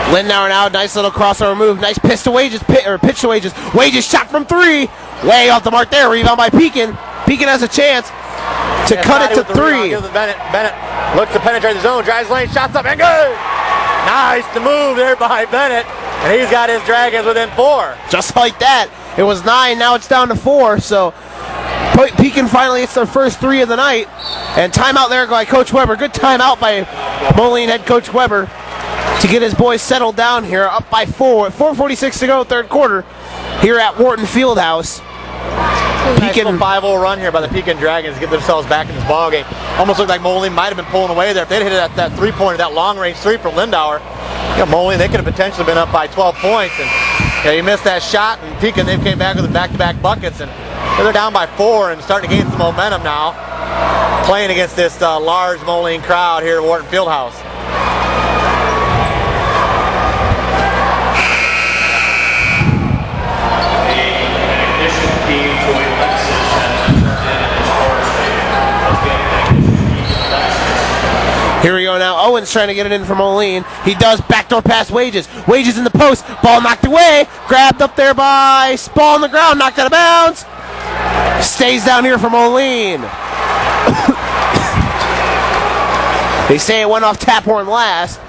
Lindauer now, nice little crossover move. Nice pitch to Wages. Pitch to Wages. Wages shot from 3. Way off the mark there. Rebound by Pekin. Pekin has a chance to cut it to 3. Bennett looks to penetrate the zone. Drives lane. Shots up and good. Nice the move there by Bennett. And he's got his Dragons within 4. Just like that. It was 9. Now it's down to 4. So Pekin finally gets their first 3 of the night. And timeout there by Coach Weber. Good timeout by Moline head Coach Weber to get his boys settled down here, up by 4. 4:46 to go, third quarter, here at Wharton Fieldhouse. Pekin 5-0 run here by the Pekin Dragons to get themselves back in this ballgame. Almost looked like Moline might have been pulling away there. If they'd hit it at that three-pointer, that long-range 3 from Lindauer, Moline, they could have potentially been up by 12 points. And he missed that shot, and Pekin, they came back with back-to-back buckets. And they're down by 4 and starting to gain some momentum now, playing against this large Moline crowd here at Wharton Fieldhouse. Here we go now. Owens trying to get it in for Moline. He does. Backdoor pass Wages. Wages in the post. Ball knocked away. Grabbed up there by Spall on the ground. Knocked out of bounds. Stays down here for Moline. They say it went off Taphorn last.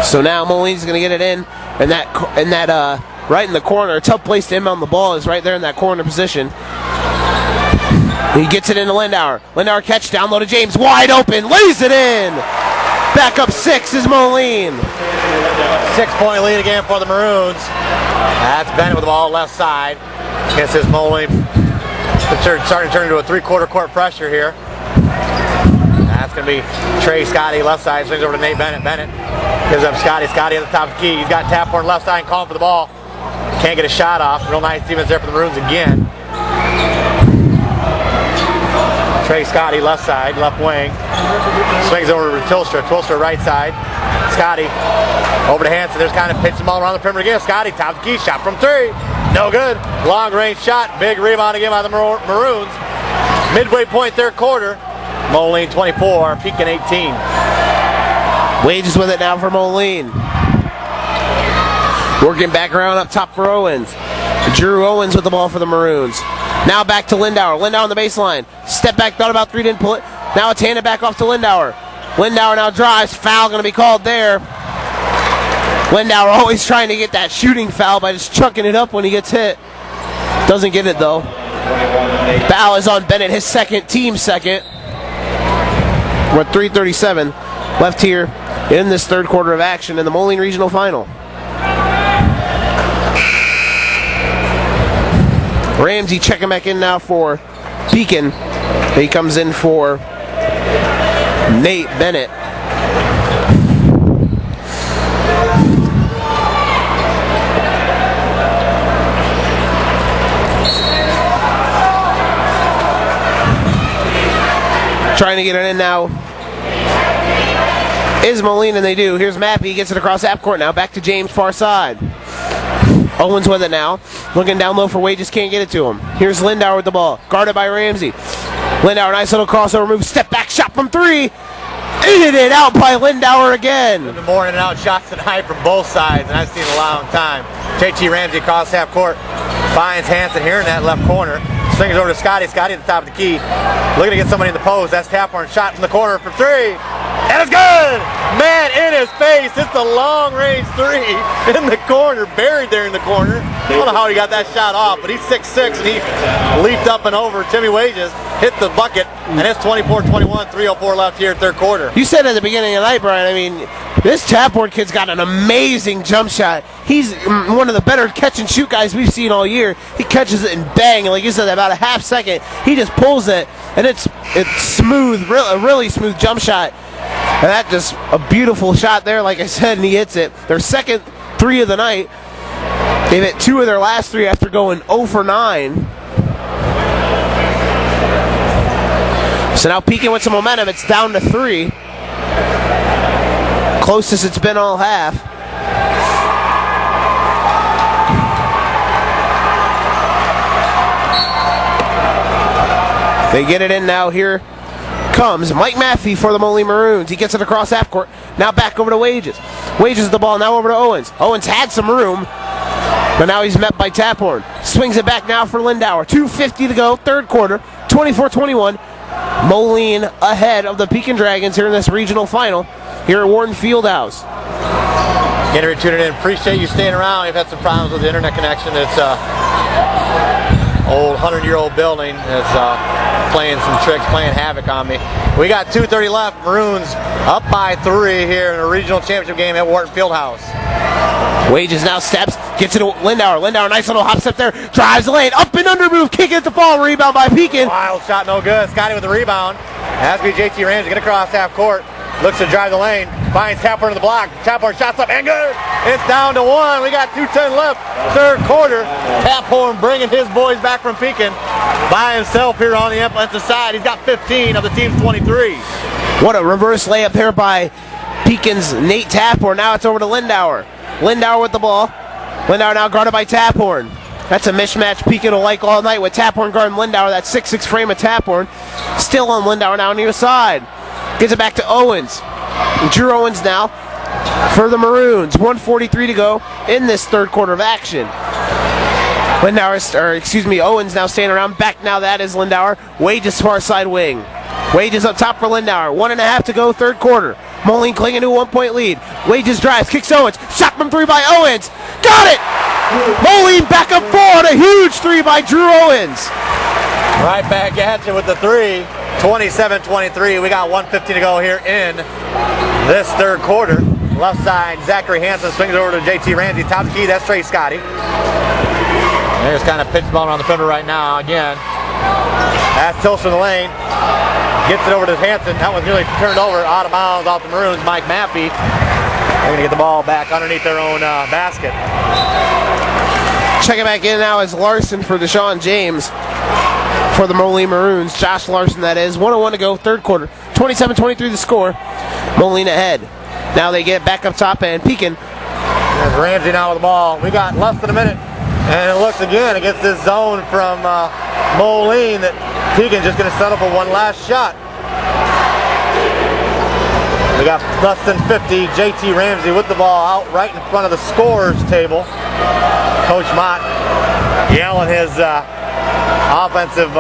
So now Moline's going to get it in. And that right in the corner. A tough place to inbound the ball is right there in that corner position. He gets it into Lindauer. Lindauer catch down low to James. Wide open. Lays it in. Back up 6 is Moline. 6-point lead again for the Maroons. That's Bennett with the ball left side. Against this Moline. Starting to turn into a 3-quarter court pressure here. That's going to be Trey Scotty left side. Swings over to Nate Bennett. Bennett gives up Scotty. Scotty at the top of the key. He's got Taphorn left side and calling for the ball. Can't get a shot off. Real nice defense there for the Maroons again. Trey Scotty left side, left wing. Swings over to Tilstra. Tilstra right side. Scotty over to Hanson. There's kind of pitching the ball around the perimeter again. Scotty top of the key. Shot from 3. No good. Long range shot. Big rebound again by the Maroons. Midway point third quarter. Moline 24. Pekin 18. Wages with it now for Moline. Working back around up top for Owens. Drew Owens with the ball for the Maroons. Now back to Lindauer. Lindauer on the baseline. Step back, thought about 3, didn't pull it. Now it's handed back off to Lindauer. Lindauer now drives. Foul going to be called there. Lindauer always trying to get that shooting foul by just chucking it up when he gets hit. Doesn't get it though. Foul is on Bennett, his second, team second. We're at 3:37 left here in this third quarter of action in the Moline Regional Final. Ramsey checking back in now for Pekin. He comes in for Nate Bennett. Trying to get it in now is Moline, and they do. Here's Mappy. He gets it across half court now. Back to James, far side. Owens with it now. Looking down low for Wade, just can't get it to him. Here's Lindauer with the ball. Guarded by Ramsey. Lindauer, nice little crossover move. Step back shot from three. Eated it out by Lindauer again. More in and out shots tonight from both sides, and I've seen a long time. JT Ramsey across half court. Finds Hanson here in that left corner. Swings over to Scotty. Scotty at the top of the key. Looking to get somebody in the post. That's Taphorn. Shot from the corner for three. And it's good! Man, in his face. It's a long-range three in the corner, buried there in the corner. I don't know how he got that shot off, but he's 6'6", and he leaped up and over Timmy Wages, hit the bucket, and it's 24-21, 3:04 left here, third quarter. You said at the beginning of the night, Brian, I mean, this Taphorn kid's got an amazing jump shot. He's one of the better catch-and-shoot guys we've seen all year. He catches it and bang, and like you said, about a half second, he just pulls it, and it's smooth, a really smooth jump shot. And that just a beautiful shot there, like I said, and he hits it. Their second three of the night. They've hit two of their last three after going 0 for 9. So now Pekin with some momentum. It's down to 3. Closest it's been all half. They get it in now. Here comes Mike Maffey for the Moline Maroons. He gets it across half court. Now back over to Wages. Wages with the ball now over to Owens. Owens had some room, but now he's met by Taphorn. Swings it back now for Lindauer. 2:50 to go, third quarter. 24-21. Moline ahead of the Pekin Dragons here in this regional final here at Wharton Fieldhouse. Again, if you're tuning in, appreciate you staying around. We've had some problems with the internet connection. It's old 100-year-old building is playing some tricks, playing havoc on me. We got 2:30 left. Maroons up by 3 here in a regional championship game at Wharton Fieldhouse. Wages now steps, gets it to Lindauer. Lindauer, nice little hop step there, drives the lane, up and under move, kick it to fall, rebound by Pekin. Wild shot, no good. Scotty with the rebound. Has to be JT Ramsey, get across half court. Looks to drive the lane, finds Taphorn in the block. Taphorn shots up and good. It's down to 1. We got 2:10 left, third quarter. Taphorn bringing his boys back from Pekin by himself here on the offensive side. He's got 15 of the team's 23. What a reverse layup there by Pekin's Nate Taphorn. Now it's over to Lindauer. Lindauer with the ball. Lindauer now guarded by Taphorn. That's a mismatch Pekin will like all night with Taphorn guarding Lindauer. That 6'6" frame of Taphorn. Still on Lindauer now near side. Gets it back to Owens. Drew Owens now for the Maroons. 1:43 to go in this third quarter of action. Owens now staying around. Back now, that is Lindauer. Wages far side wing. Wages up top for Lindauer. 1.5 to go, third quarter. Moline clinging to a 1-point lead. Wages drives, kicks Owens. Shot from 3 by Owens. Got it! Moline back up 4 on a huge 3 by Drew Owens. Right back at you with the 3. 27-23. We got 1:50 to go here in this third quarter. Left side, Zachary Hanson swings over to JT Ramsey. Top of the key, that's Trey Scotty. There's kind of pitch ball around the perimeter right now again. That's Tilson in the lane. Gets it over to Hanson. That was nearly turned over out of bounds off the Maroons. Mike Maffey. They're going to get the ball back underneath their own basket. Checking back in now is Larson for Deshaun James for the Moline Maroons. Josh Larson, that is. 1:01 to go, third quarter. 27-23 the score. Moline ahead. Now they get back up top, and Pekin. There's Ramsey now with the ball. We got less than a minute. And it looks again against this zone from Moline that Pekin's just going to settle for one last shot. We got less than 50. JT Ramsey with the ball out right in front of the scorer's table. Coach Mott yelling his offensive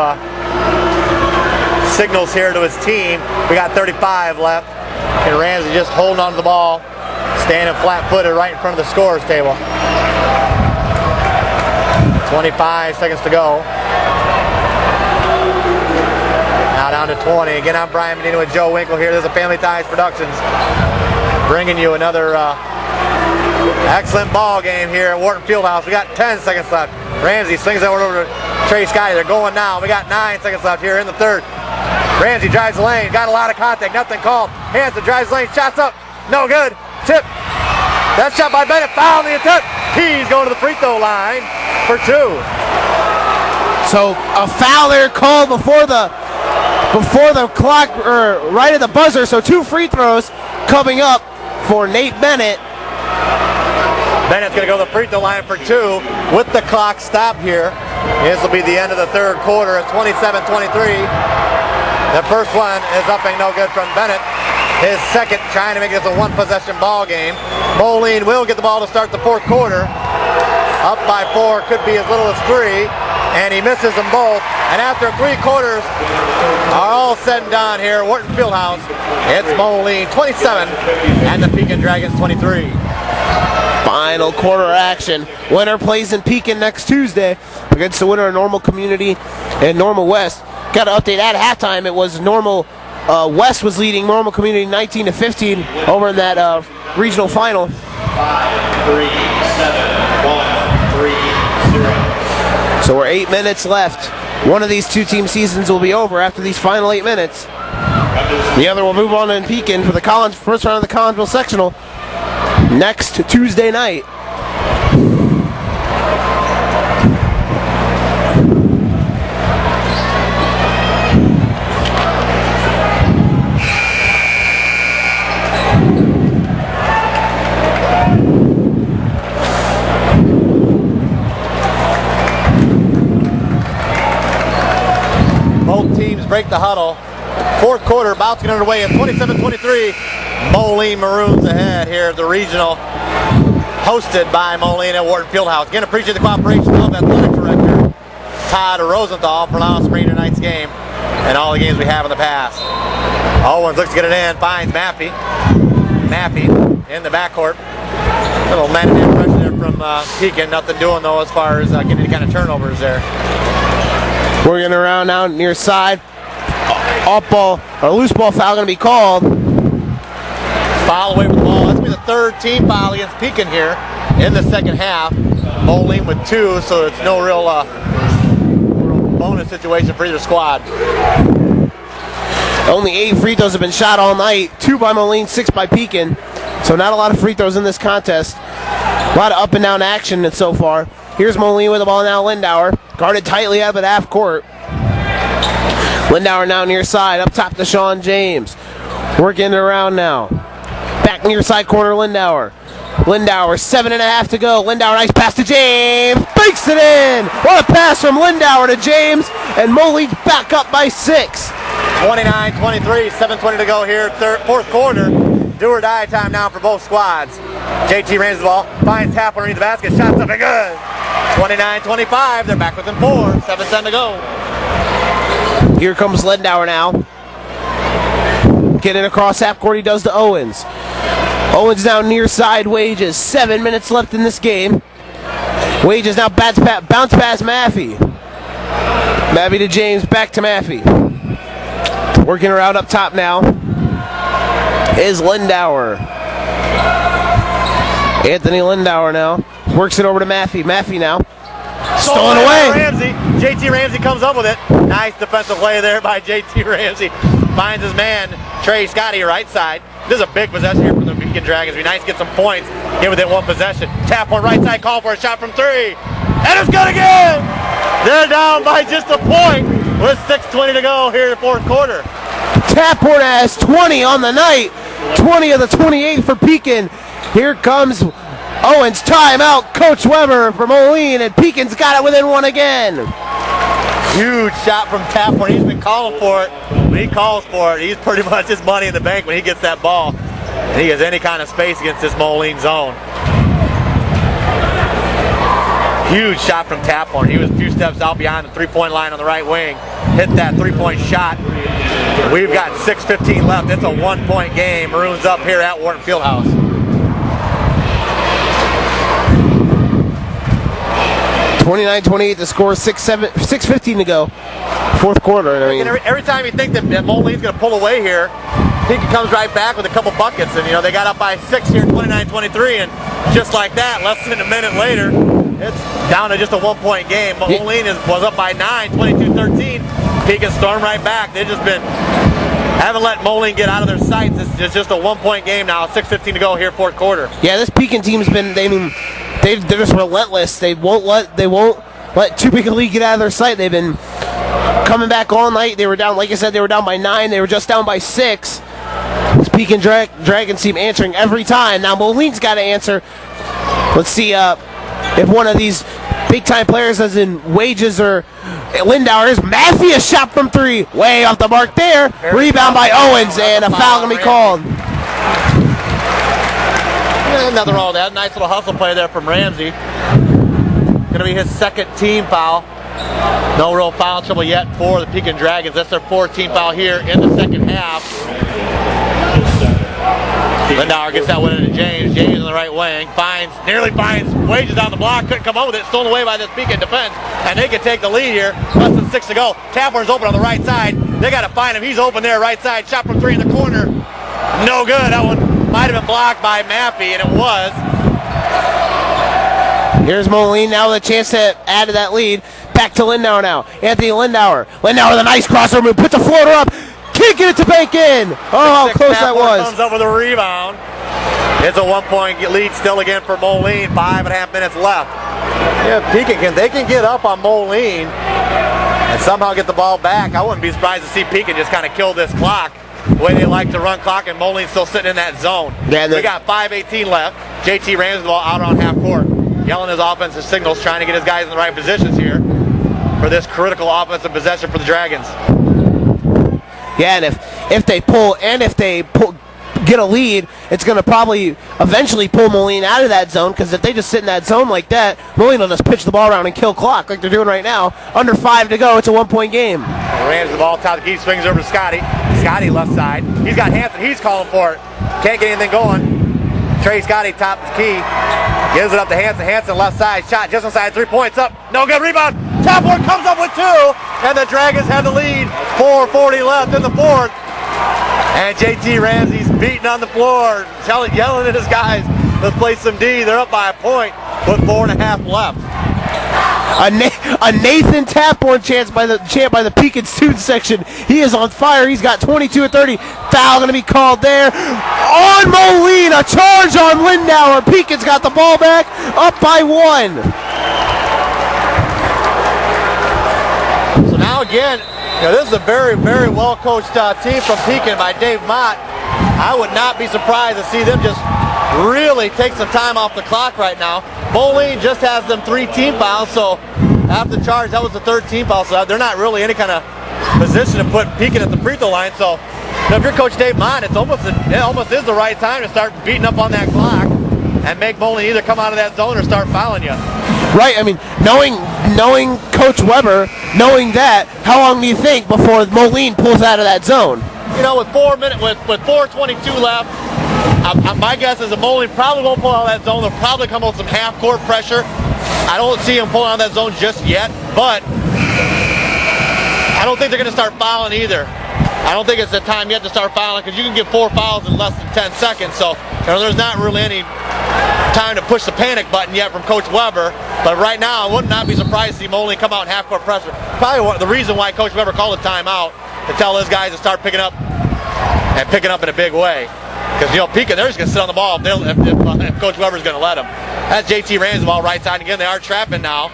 signals here to his team. We got 35 left. And Ramsey just holding on to the ball, standing flat-footed right in front of the scorer's table. 25 seconds to go. Now down to 20. Again, I'm Brian Medina with Joe Winkle here. This is a Family Ties Productions bringing you another excellent ball game here at Wharton Fieldhouse. We got 10 seconds left. Ramsey swings it over to Trey Scotty. They're going now. We got 9 seconds left here in the third. Ramsey drives the lane. Got a lot of contact. Nothing called. Hanson drives the lane. Shots up. No good. Tip. That shot by Bennett. Foul on the attempt. He's going to the free throw line for 2. So a foul there called before the before the clock, or right at the buzzer. So 2 free throws coming up for Nate Bennett. Bennett's going to go to the free throw line for 2 with the clock stopped here. This will be the end of the third quarter at 27-23. The first one is up and no good from Bennett. His second, trying to make this a 1-possession ball game. Moline will get the ball to start the fourth quarter. Up by 4, could be as little as 3, and he misses them both. And after 3 quarters are all said and done here at Wharton Fieldhouse, it's Moline 27 and the Pekin Dragons 23. Final quarter action. Winner plays in Pekin next Tuesday against the winner of Normal Community and Normal West. Got to update at halftime. It was Normal West was leading Normal Community 19-15 over in that regional final. 5-3-7-1-3-0. So we're 8 minutes left. One of these 2 team seasons will be over after these final 8 minutes. The other will move on in Pekin for the first round of the Collinsville sectional next Tuesday night. Both teams break the huddle. Fourth quarter about to get underway at 27-23. Moline Maroons ahead here at the regional, hosted by Moline at Wharton Fieldhouse. Again, appreciate the cooperation of Athletic Director Todd Rosenthal for allowing us to bring tonight's game and all the games we have in the past. Owens looks to get it in, finds Maffey. Maffey in the backcourt. A little man-to-man pressure there from Pekin. Nothing doing though as far as getting any kind of turnovers there. Working around now near side. Off ball, or loose ball foul going to be called. Foul away with the ball. That's going to be the third team foul against Pekin here in the second half. Moline with 2, so it's no real bonus situation for either squad. Only 8 free throws have been shot all night. 2 by Moline, 6 by Pekin. So not a lot of free throws in this contest. A lot of up and down action so far. Here's Moline with the ball now. Lindauer guarded tightly up at half court. Lindauer now near side, up top to Sean James. Working it around now. Back near side corner, Lindauer. Lindauer, 7.5 to go. Lindauer, nice pass to James. Banks it in. What a pass from Lindauer to James. And Moline back up by 6. 29-23, 7:20 to go here, fourth quarter. Do or die time now for both squads. JT raises the ball, finds Tap underneath the basket, shots up and good. 29-25, they're back within 4, 7:10 to go. Here comes Lindauer now. Getting across half court, he does to Owens. Owens now near side Wages. 7 minutes left in this game. Wages now bounce past Maffey. Maffey to James, back to Maffey. Working around up top now is Lindauer. Anthony Lindauer now works it over to Maffey. Maffey now stolen away. Ramsey. JT Ramsey comes up with it. Nice defensive play there by JT Ramsey. Finds his man, Trey Scotty, right side. This is a big possession here for the Pekin Dragons. It'd be nice to get some points. Get within 1 possession. Tap on right side, call for a shot from 3. And it's good again! They're down by just a point with 6:20 to go here in the fourth quarter. Taphorn has 20 on the night. 20 of the 28 for Pekin. Here comes Owens, timeout, Coach Weber for Moline, and Pekin's got it within 1 again. Huge shot from Taphorn. He's been calling for it. When he calls for it, he's pretty much his money in the bank when he gets that ball. And he has any kind of space against this Moline zone. Huge shot from Taphorn. He was a few steps out behind the three-point line on the right wing. Hit that three-point shot. We've got 6:15 left. It's a 1-point game. Maroons up here at Wharton Fieldhouse. 29-28 the score, 6:15 to go. Fourth quarter. And I mean, every time you think that Moline's going to pull away here, Pekin comes right back with a couple buckets. And, they got up by 6 here, 29-23. And just like that, less than a minute later, it's down to just a 1-point game. Moline was up by 9, 22-13. Pekin stormed right back. They've just haven't let Moline get out of their sights. It's just a 1-point game now. 6:15 to go here, fourth quarter. Yeah, this Pekin team's been. They're just relentless. They won't let too big a lead get out of their sight. They've been coming back all night. They were down, like I said, they were down by 9. They were just down by 6. This Pekin Dragons team answering every time. Now Moline's got to answer. Let's see if one of these big-time players, as in Wages or Lindauer, Mafia shot from 3. Way off the mark there. Rebound by Owens, and a foul going to be called. Nothing wrong with that. Nice little hustle play there from Ramsey. Going to be his second team foul. No real foul trouble yet for the Pekin Dragons. That's their 4th team foul here in the second half. Lindauer gets that one into James. James in the right wing. Nearly finds Wages on the block. Couldn't come up with it. Stolen away by this Pekin defense. And they can take the lead here. Less than 6 to go. Taphorn's open on the right side. They got to find him. He's open there, right side. Shot from 3 in the corner. No good. That one might have been blocked by Maffey, and it was. Here's Moline now with a chance to add to that lead. Back to Lindauer now. Anthony Lindauer. Lindauer with a nice crossover move. Puts a floater up. Can't get it to bank in. Oh, how close that was. Comes up with a rebound. It's a 1-point lead still again for Moline. 5.5 minutes left. Yeah, Pekin they can get up on Moline and somehow get the ball back. I wouldn't be surprised to see Pekin just kind of kill this clock the way they like to run clock, and Moline's still sitting in that zone. Yeah, we got 5:18 left. JT Ramsey the ball out on half court. Yelling his offensive signals, trying to get his guys in the right positions here for this critical offensive possession for the Dragons. Yeah, and if they get a lead, it's going to probably eventually pull Moline out of that zone, because if they just sit in that zone like that, Moline will just pitch the ball around and kill clock like they're doing right now. Under 5 to go, it's a 1-point game. Rams the ball, top of the key, swings over to Scotty. Scotty left side. He's got Hanson, he's calling for it. Can't get anything going. Trey Scotty top of the key. Gives it up to Hanson. Hanson left side. Shot just inside. 3 points up. No good. Rebound. Taphorn comes up with 2. And the Dragons have the lead. 4:40 left in the 4th. And JT Ramsey's beating on the floor. Yelling at his guys. Let's play some D. They're up by a point with 4.5 left. A Nathan Taphorn chant by the Pekin student section. He is on fire. He's got 22 of 30. Foul going to be called there. On Moline, a charge on Lindauer. Pekin's got the ball back, up by 1. So now again, this is a very, very well-coached team from Pekin by Dave Mott. I would not be surprised to see them just really take some time off the clock right now. Moline just has them 3 team fouls, so after the charge, that was the 3rd team foul, so they're not really any kind of position to put Pekin at the free throw line. So if you're Coach Dave Mott, it almost is the right time to start beating up on that clock and make Moline either come out of that zone or start fouling you. Right, I mean, knowing Coach Weber, knowing that, how long do you think before Moline pulls out of that zone? With 4:22 left, my guess is that Moline probably won't pull out of that zone. They'll probably come up with some half-court pressure. I don't see him pulling out of that zone just yet, but I don't think they're going to start fouling either. I don't think it's the time yet to start fouling, because you can get 4 fouls in less than 10 seconds. So there's not really any time to push the panic button yet from Coach Weber. But right now, I would not be surprised to see Moline come out in half-court pressure. Probably the reason why Coach Weber called a timeout, to tell his guys to start picking up in a big way. Because, Pekin, they're just going to sit on the ball if Coach Weber's going to let them. That's JT Ramsey ball right side. Again, they are trapping now.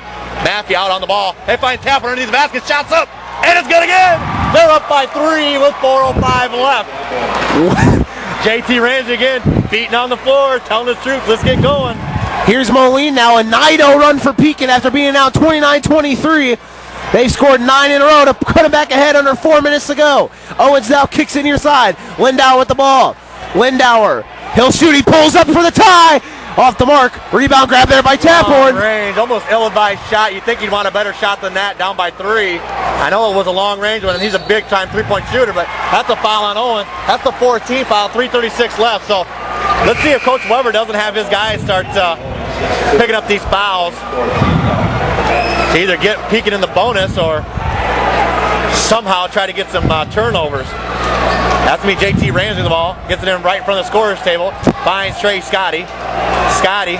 Maffey out on the ball. They find Taphorn underneath the basket. Shots up. And it's good again. They're up by 3 with 4:05 left. JT Ramsey again beating on the floor, telling the truth. Let's get going. Here's Moline now. A 9-0 run for Pekin after being out 29-23. They've scored 9 in a row to cut them back ahead under 4 minutes to go. Owens now kicks it near side. Lindauer with the ball. Lindauer, he'll shoot. He pulls up for the tie. Off the mark. Rebound grab there by Taphorn. Long range, almost ill-advised shot. You'd think he'd want a better shot than that, down by 3. I know it was a long range one, and he's a big-time three-point shooter, but that's a foul on Owen. That's the 4th team foul, 3:36 left. So let's see if Coach Weber doesn't have his guys start picking up these fouls to either get Pekin in the bonus or somehow try to get some turnovers. That's me, JT Ramsey the ball. Gets it in right in front of the scorer's table. Finds Trey Scotty. Scotty.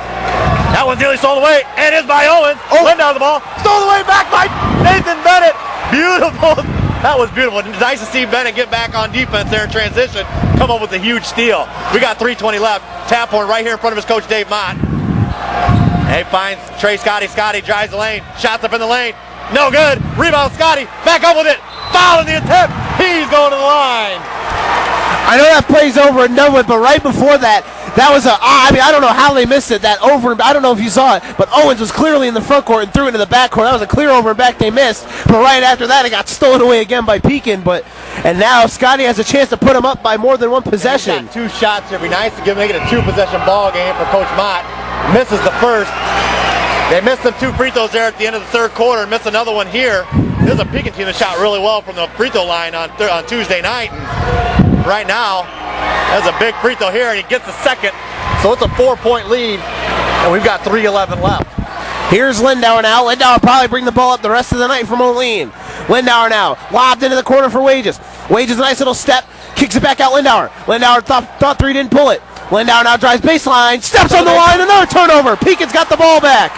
That one's nearly stolen away. And is by Owens. Lindauer the ball. Stolen away back by Nathan Bennett. Beautiful. That was beautiful. Nice to see Bennett get back on defense there in transition. Come up with a huge steal. We got 3:20 left. Taphorn right here in front of his coach, Dave Mott. And he finds Trey Scotty. Scotty drives the lane. Shots up in the lane. No good. Rebound, Scotty. Back up with it. Foul in the attempt. He's going to the line. I know that play's over and done with, but right before that, that was I don't know how they missed it. That over, I don't know if you saw it, but Owens was clearly in the front court and threw it into the back court. That was a clear over and back they missed. But right after that, it got stolen away again by Pekin. And now Scotty has a chance to put him up by more than one possession. He's got 2 shots. It'd be nice to make it a 2-possession ball game for Coach Mott. Misses the first. They missed them 2 free throws there at the end of the third quarter and missed another one here. There's a Pekin team that shot really well from the free throw line on Tuesday night. And right now, there's a big free throw here, and he gets the second. So it's a 4-point lead, and we've got 3:11 left. Here's Lindauer now. Lindauer will probably bring the ball up the rest of the night for Moline. Lindauer now, lobbed into the corner for Wages. Wages, a nice little step, kicks it back out Lindauer. Lindauer thought 3 didn't pull it. Lindauer now drives baseline, steps on the line, another turnover. Pekin's got the ball back.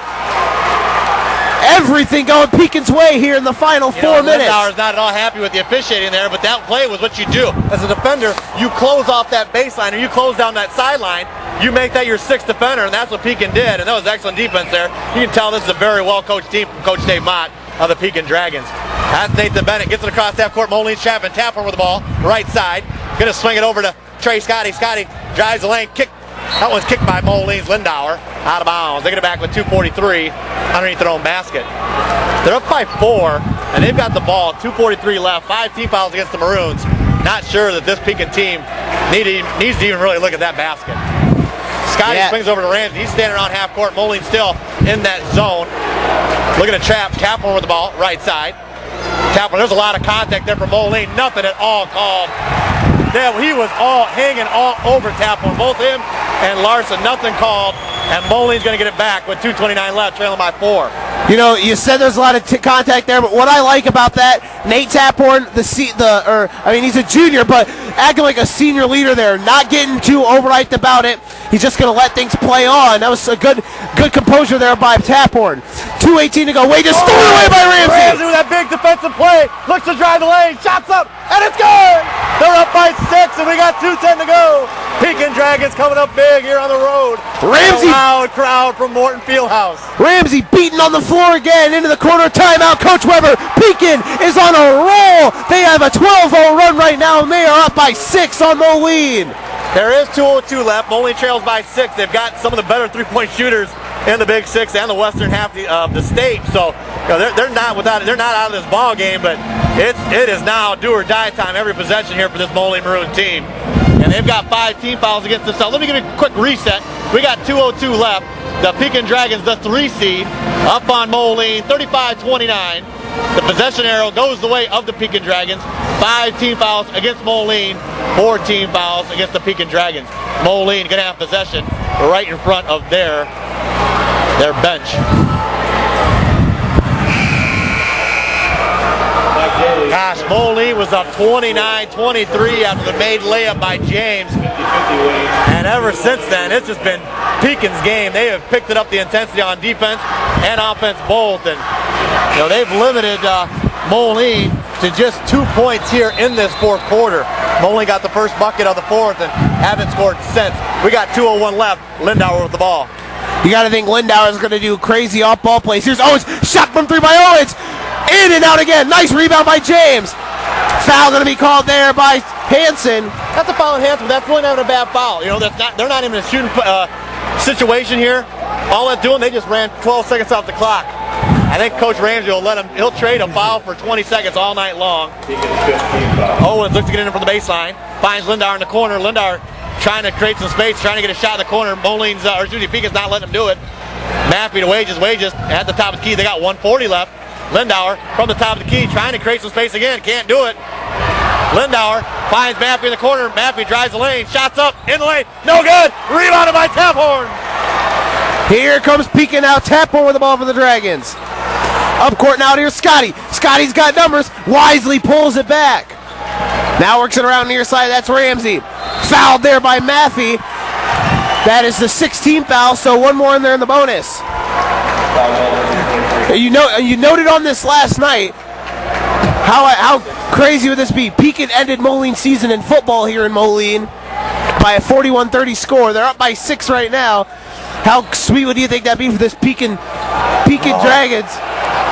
Everything going Pekin's way here in the final 4 minutes. Lindauer's not at all happy with the officiating there, but that play was what you do. As a defender, you close off that baseline or you close down that sideline. You make that your 6th defender, and that's what Pekin did, and that was excellent defense there. You can tell this is a very well-coached team from Coach Dave Mott of the Pekin Dragons. That's Nathan Bennett, gets it across half court. Moline's trapping Tapper with the ball, right side. Gonna swing it over to Trey Scotty. Scotty drives the lane, kick. That one's kicked by Moline's Lindauer, out of bounds. They get it back with 2:43 underneath their own basket. They're up by 4, and they've got the ball. 2:43 left. 5 team fouls against the Maroons. Not sure that this Pekin team needs to even really look at that basket. Scotty swings over to Ramsey. He's standing around half court. Moline still in that zone. Looking to trap Tapper with the ball, right side. Tapper, there's a lot of contact there for Moline. Nothing at all called. He was hanging all over Tapper, both him and Larson. Nothing called, and Moline's going to get it back with 2:29 left, trailing by 4. You know, you said there's a lot of contact there, but what I like about that, Nate Taphorn, he's a junior, but acting like a senior leader there, not getting too overhyped about it. He's just going to let things play on. That was a good composure there by Taphorn. 2:18 to go. Wade just stolen away by Ramsey. Ramsey with that big defensive play, looks to drive the lane, shots up, and it's good! They're up by 6, and we got 2:10 to go. Pekin Dragons coming up big here on the road. Ramsey, a loud crowd from Morton Fieldhouse. Ramsey beaten on the floor again into the corner. Timeout. Coach Weber. Pekin is on a roll. They have a 12-0 run right now, and they are up by 6 on Moline. There is 2:02 left. Moline trails by 6. They've got some of the better 3-point shooters in the Big 6 and the western half of the state. So they're not out of this ball game, but it is now do or die time every possession here for this Moline Maroon team. And they've got 5 team fouls against themselves. Let me give you a quick reset. We got 2:02 left. The Pekin Dragons, the 3 seed, up on Moline, 35-29. The possession arrow goes the way of the Pekin Dragons. 5 team fouls against Moline, 4 team fouls against the Pekin Dragons. Moline going to have possession right in front of their bench. Gosh, Moline was up 29-23 after the made layup by James. And ever since then, it's just been Pekin's game. They have picked it up the intensity on defense and offense both. And they've limited Moline to just 2 points here in this 4th quarter. Moline got the first bucket of the 4th and haven't scored since. We got 2:01 left. Lindauer with the ball. You got to think Lindauer is going to do crazy off-ball plays. Here's Owens. Shot from 3 by Owens. In and out again. Nice rebound by James. Foul going to be called there by Hansen. That's a foul on Hansen, but that's really not a bad foul. They're not even in a shooting situation here. All they're doing, they just ran 12 seconds off the clock. I think Coach Ramsey will let him. He'll trade a foul for 20 seconds all night long. Owens looks to get in from the baseline. Finds Lindauer in the corner. Lindauer trying to create some space, trying to get a shot in the corner. Pekin's not letting him do it. Maffey to Wages. Wages at the top of the key. They got 1:40 left. Lindauer from the top of the key, trying to create some space again. Can't do it. Lindauer finds Maffey in the corner. Maffey drives the lane. Shots up in the lane. No good. Rebounded by Taphorn. Here comes Pekin out. Taphorn with the ball for the Dragons. Up court now, here's Scotty. Scotty's got numbers. Wisely pulls it back. Now works it around near side. That's Ramsey. Fouled there by Maffey. That is the 16th foul, so one more in there in the bonus. You noted on this last night how crazy would this be? Pekin ended Moline's season in football here in Moline by a 41-30 score. They're up by 6 right now. How sweet would you think that'd be for this Pekin Dragons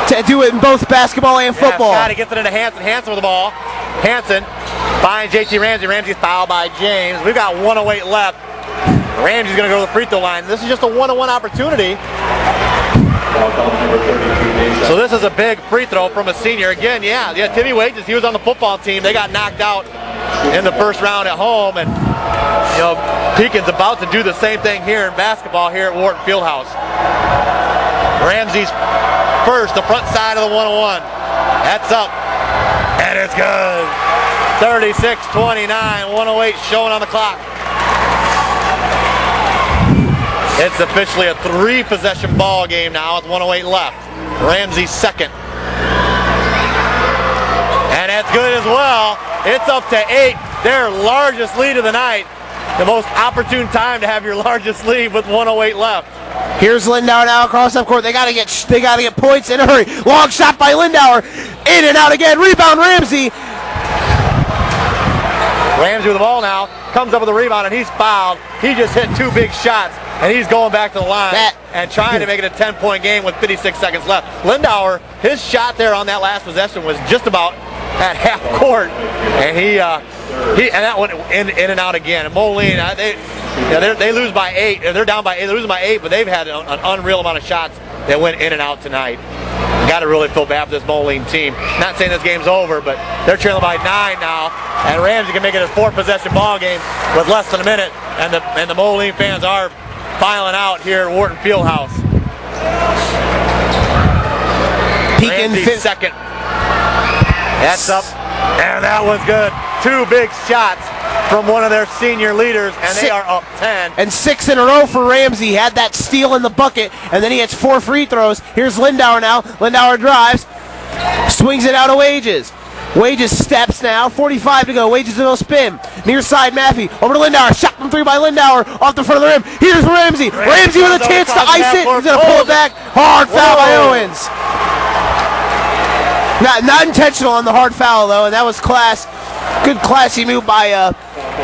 to to do it in both basketball and football. Yeah, Scotty gets it into Hanson. Hanson with the ball. Hanson finds JT Ramsey. Ramsey's fouled by James. We've got 1:08 left. Ramsey's going to go to the free throw line. This is just a 1-on-1 opportunity. So this is a big free throw from a senior. Again, yeah, Timmy Wages, he was on the football team. They got knocked out in the first round at home, and Pekin's about to do the same thing here in basketball here at Wharton Fieldhouse. Ramsey's first, the front side of the 101. That's up, and it's good. 36-29, 1:08 showing on the clock. It's officially a 3-possession ball game now with 1:08 left. Ramsey's second. And that's good as well. It's up to 8, their largest lead of the night. The most opportune time to have your largest lead with 1:08 left. Here's Lindauer now across up court. They gotta get points in a hurry. Long shot by Lindauer. In and out again. Rebound Ramsey. Ramsey with the ball now. Comes up with a rebound and he's fouled. He just hit 2 big shots and he's going back to the line and trying to make it a 10-point game with 56 seconds left. Lindauer, his shot there on that last possession was just about at half court, and and that went in and out again. And Moline, they lose by 8. They're down by 8. They're losing by 8, but they've had an unreal amount of shots that went in and out tonight. Got to really feel bad for this Moline team. Not saying this game's over, but they're trailing by 9 now, and Ramsey can make it a 4-possession ball game with less than a minute, and the Moline fans are filing out here at Wharton Fieldhouse. Ramsey's second. That's up, and that one's good. 2 big shots from one of their senior leaders, and they are up 10. And 6 in a row for Ramsey. He had that steal in the bucket, and then he hits 4 free throws. Here's Lindauer now. Lindauer drives, swings it out of Wages. Wages steps now, 45 to go. Wages will spin. Near side Maffey, over to Lindauer. Shot from 3 by Lindauer, off the front of the rim. Here's Ramsey. Ramsey with a chance to ice it. He's going to pull it back. Hard foul by Owens. Not intentional on the hard foul, though, and that was class. Good classy move by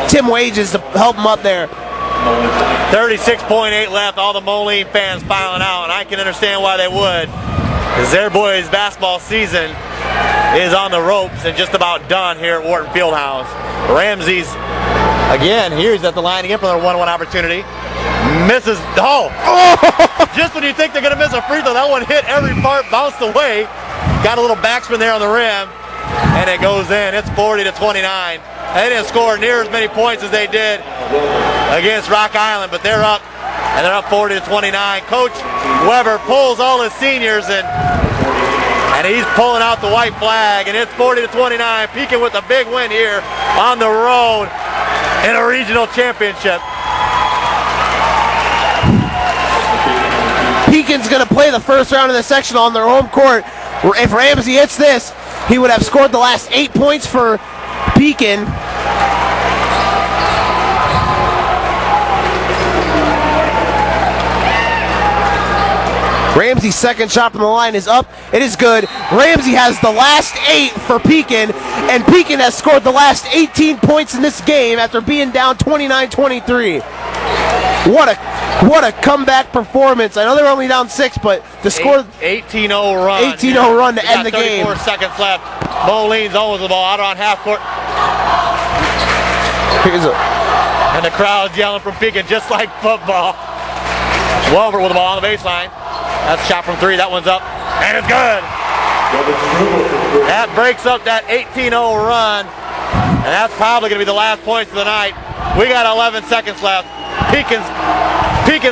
Tim Wages to help him up there. 36.8 left. All the Moline fans filing out, and I can understand why they would, because their boys' basketball season is on the ropes and just about done here at Wharton Fieldhouse. Ramsey's, again, here he's at the line again for another 1-on-1 opportunity. Misses. Oh! Just when you think they're going to miss a free throw, that one hit every part, bounced away. Got a little backspin there on the rim, and it goes in. It's 40-29. They didn't score near as many points as they did against Rock Island, but they're up, and they're up 40-29. Coach Weber pulls all his seniors, and he's pulling out the white flag, and it's 40-29. Pekin with a big win here on the road in a regional championship. Pekin's going to play the first round of the sectional on their home court. If Ramsey hits this, he would have scored the last 8 points for Pekin. Ramsey's second shot from the line is up. It is good. Ramsey has the last 8 for Pekin, and Pekin has scored the last 18 points in this game after being down 29-23. What a comeback performance. I know they were only down 6, but the score 18-0 run. 18-0 run to end the game. 34 seconds left. Moline's almost the ball out on half court. And the crowd's yelling from Pekin just like football. Welver with the ball on the baseline. That's a shot from 3. That one's up, and it's good. That breaks up that 18-0 run, and that's probably going to be the last points of the night. We got 11 seconds left. Pekin,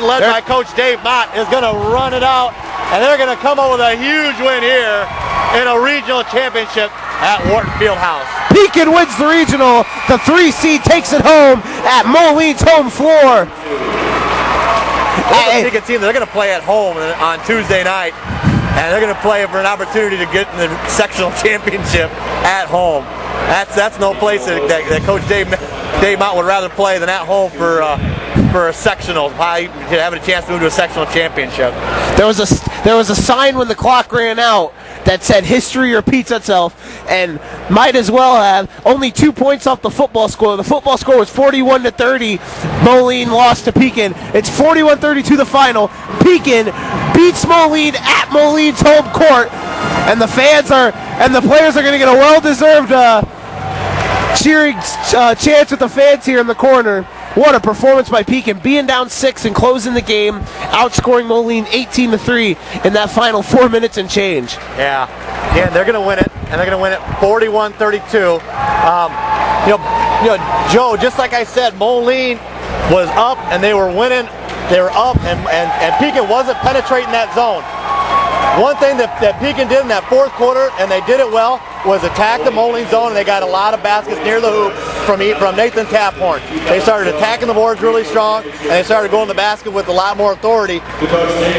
led by Coach Dave Mott, is going to run it out, and they're going to come up with a huge win here in a regional championship at Wharton Fieldhouse. Pekin wins the regional. The 3 seed takes it home at Moline's home floor. The Pekin team, they're going to play at home on Tuesday night, and they're going to play for an opportunity to get in the sectional championship at home. That's no place that Coach Dave Mott would rather play than at home for a sectional. Having a chance to move to a sectional championship. There was a sign when the clock ran out that said "History repeats itself," and might as well have. Only 2 points off the football score. The football score was 41-30. Moline lost to Pekin. It's 41-32 the final. Pekin beats Moline at Moline's home court. and the players are going to get a well-deserved cheering chance with the fans here in the corner. What a performance by Pekin, being down 6 and closing the game, outscoring Moline 18-3 in that final 4 minutes and change. Yeah, again, they're going to win it, and they're going to win it 41-32. Joe, just like I said, Moline was up and they were winning. They were up, and Pekin wasn't penetrating that zone. One thing that Pekin did in that fourth quarter, and they did it well, was attack the Moline zone, and they got a lot of baskets near the hoop from Nathan Taphorn. They started attacking the boards really strong, and they started going to the basket with a lot more authority.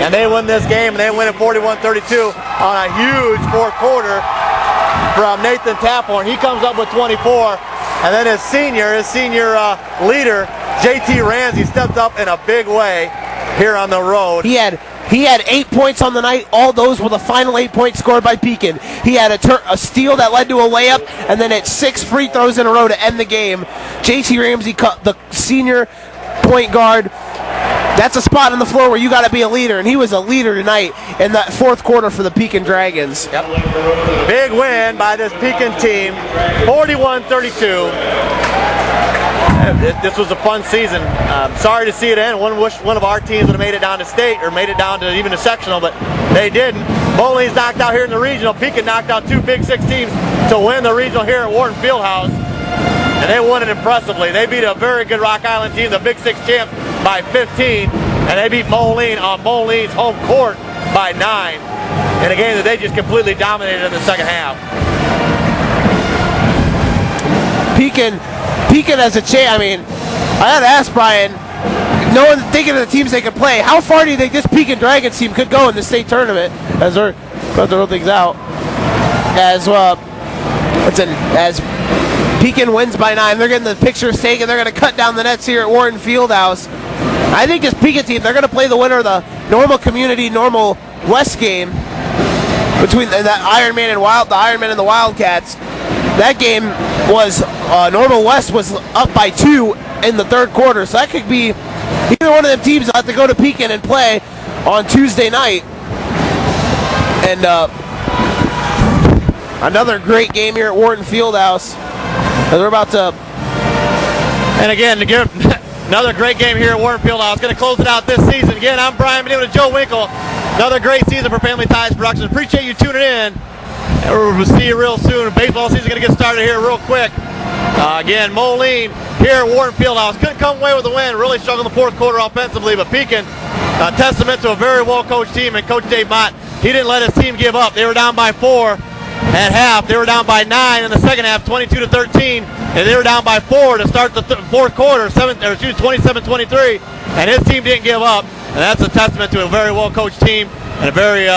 And they win this game, and they win it 41-32 on a huge fourth quarter from Nathan Taphorn. He comes up with 24, and then his senior leader, JT Ramsey, stepped up in a big way here on the road. He had 8 points on the night. All those were the final 8 points scored by Pekin. He had a steal that led to a layup, and then at 6 free throws in a row to end the game. JT Ramsey, the senior point guard. That's a spot on the floor where you got to be a leader, and he was a leader tonight in that fourth quarter for the Pekin Dragons. Yep. Big win by this Pekin team, 41-32. This was a fun season. Sorry to see it end. Wish one of our teams would have made it down to state or made it down to even a sectional, but they didn't. Moline's knocked out here in the regional. Pekin knocked out 2 Big 6 teams to win the regional here at Wharton Fieldhouse, and they won it impressively. They beat a very good Rock Island team, the Big 6 champs, by 15, and they beat Moline on Moline's home court by 9 in a game that they just completely dominated in the second half. Pekin has a chance. I mean, I had to ask Brian, thinking of the teams they could play, how far do you think this Pekin Dragons team could go in the state tournament as they're about to roll things out? As Pekin wins by 9, they're getting the pictures taken. They're going to cut down the nets here at Wharton Fieldhouse. I think this Pekin team, they're going to play the winner of the Normal West game between that Ironman and the Wildcats. That game was Normal West was up by 2 in the third quarter, so that could be either one of them teams that have to go to Pekin and play on Tuesday night. And another great game here at Wharton Fieldhouse. We're about to. And again, to give another great game here at Wharton Fieldhouse. Going to close it out this season. Again, I'm Brian Medina with Joe Winkle. Another great season for Family Ties Productions. Appreciate you tuning in. We'll see you real soon. Baseball season is going to get started here real quick. Again, Moline here at Wharton Fieldhouse. Couldn't come away with a win. Really struggled in the fourth quarter offensively, but Pekin, a testament to a very well-coached team, and Coach Dave Mott, he didn't let his team give up. They were down by 4 at half. They were down by 9 in the second half, 22-13, and they were down by 4 to start the fourth quarter, 27-23, and his team didn't give up, and that's a testament to a very well-coached team and a very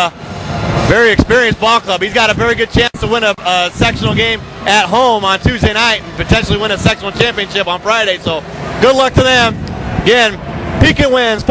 experienced ball club. He's got a very good chance to win a sectional game at home on Tuesday night and potentially win a sectional championship on Friday, so good luck to them. Again, Pekin wins.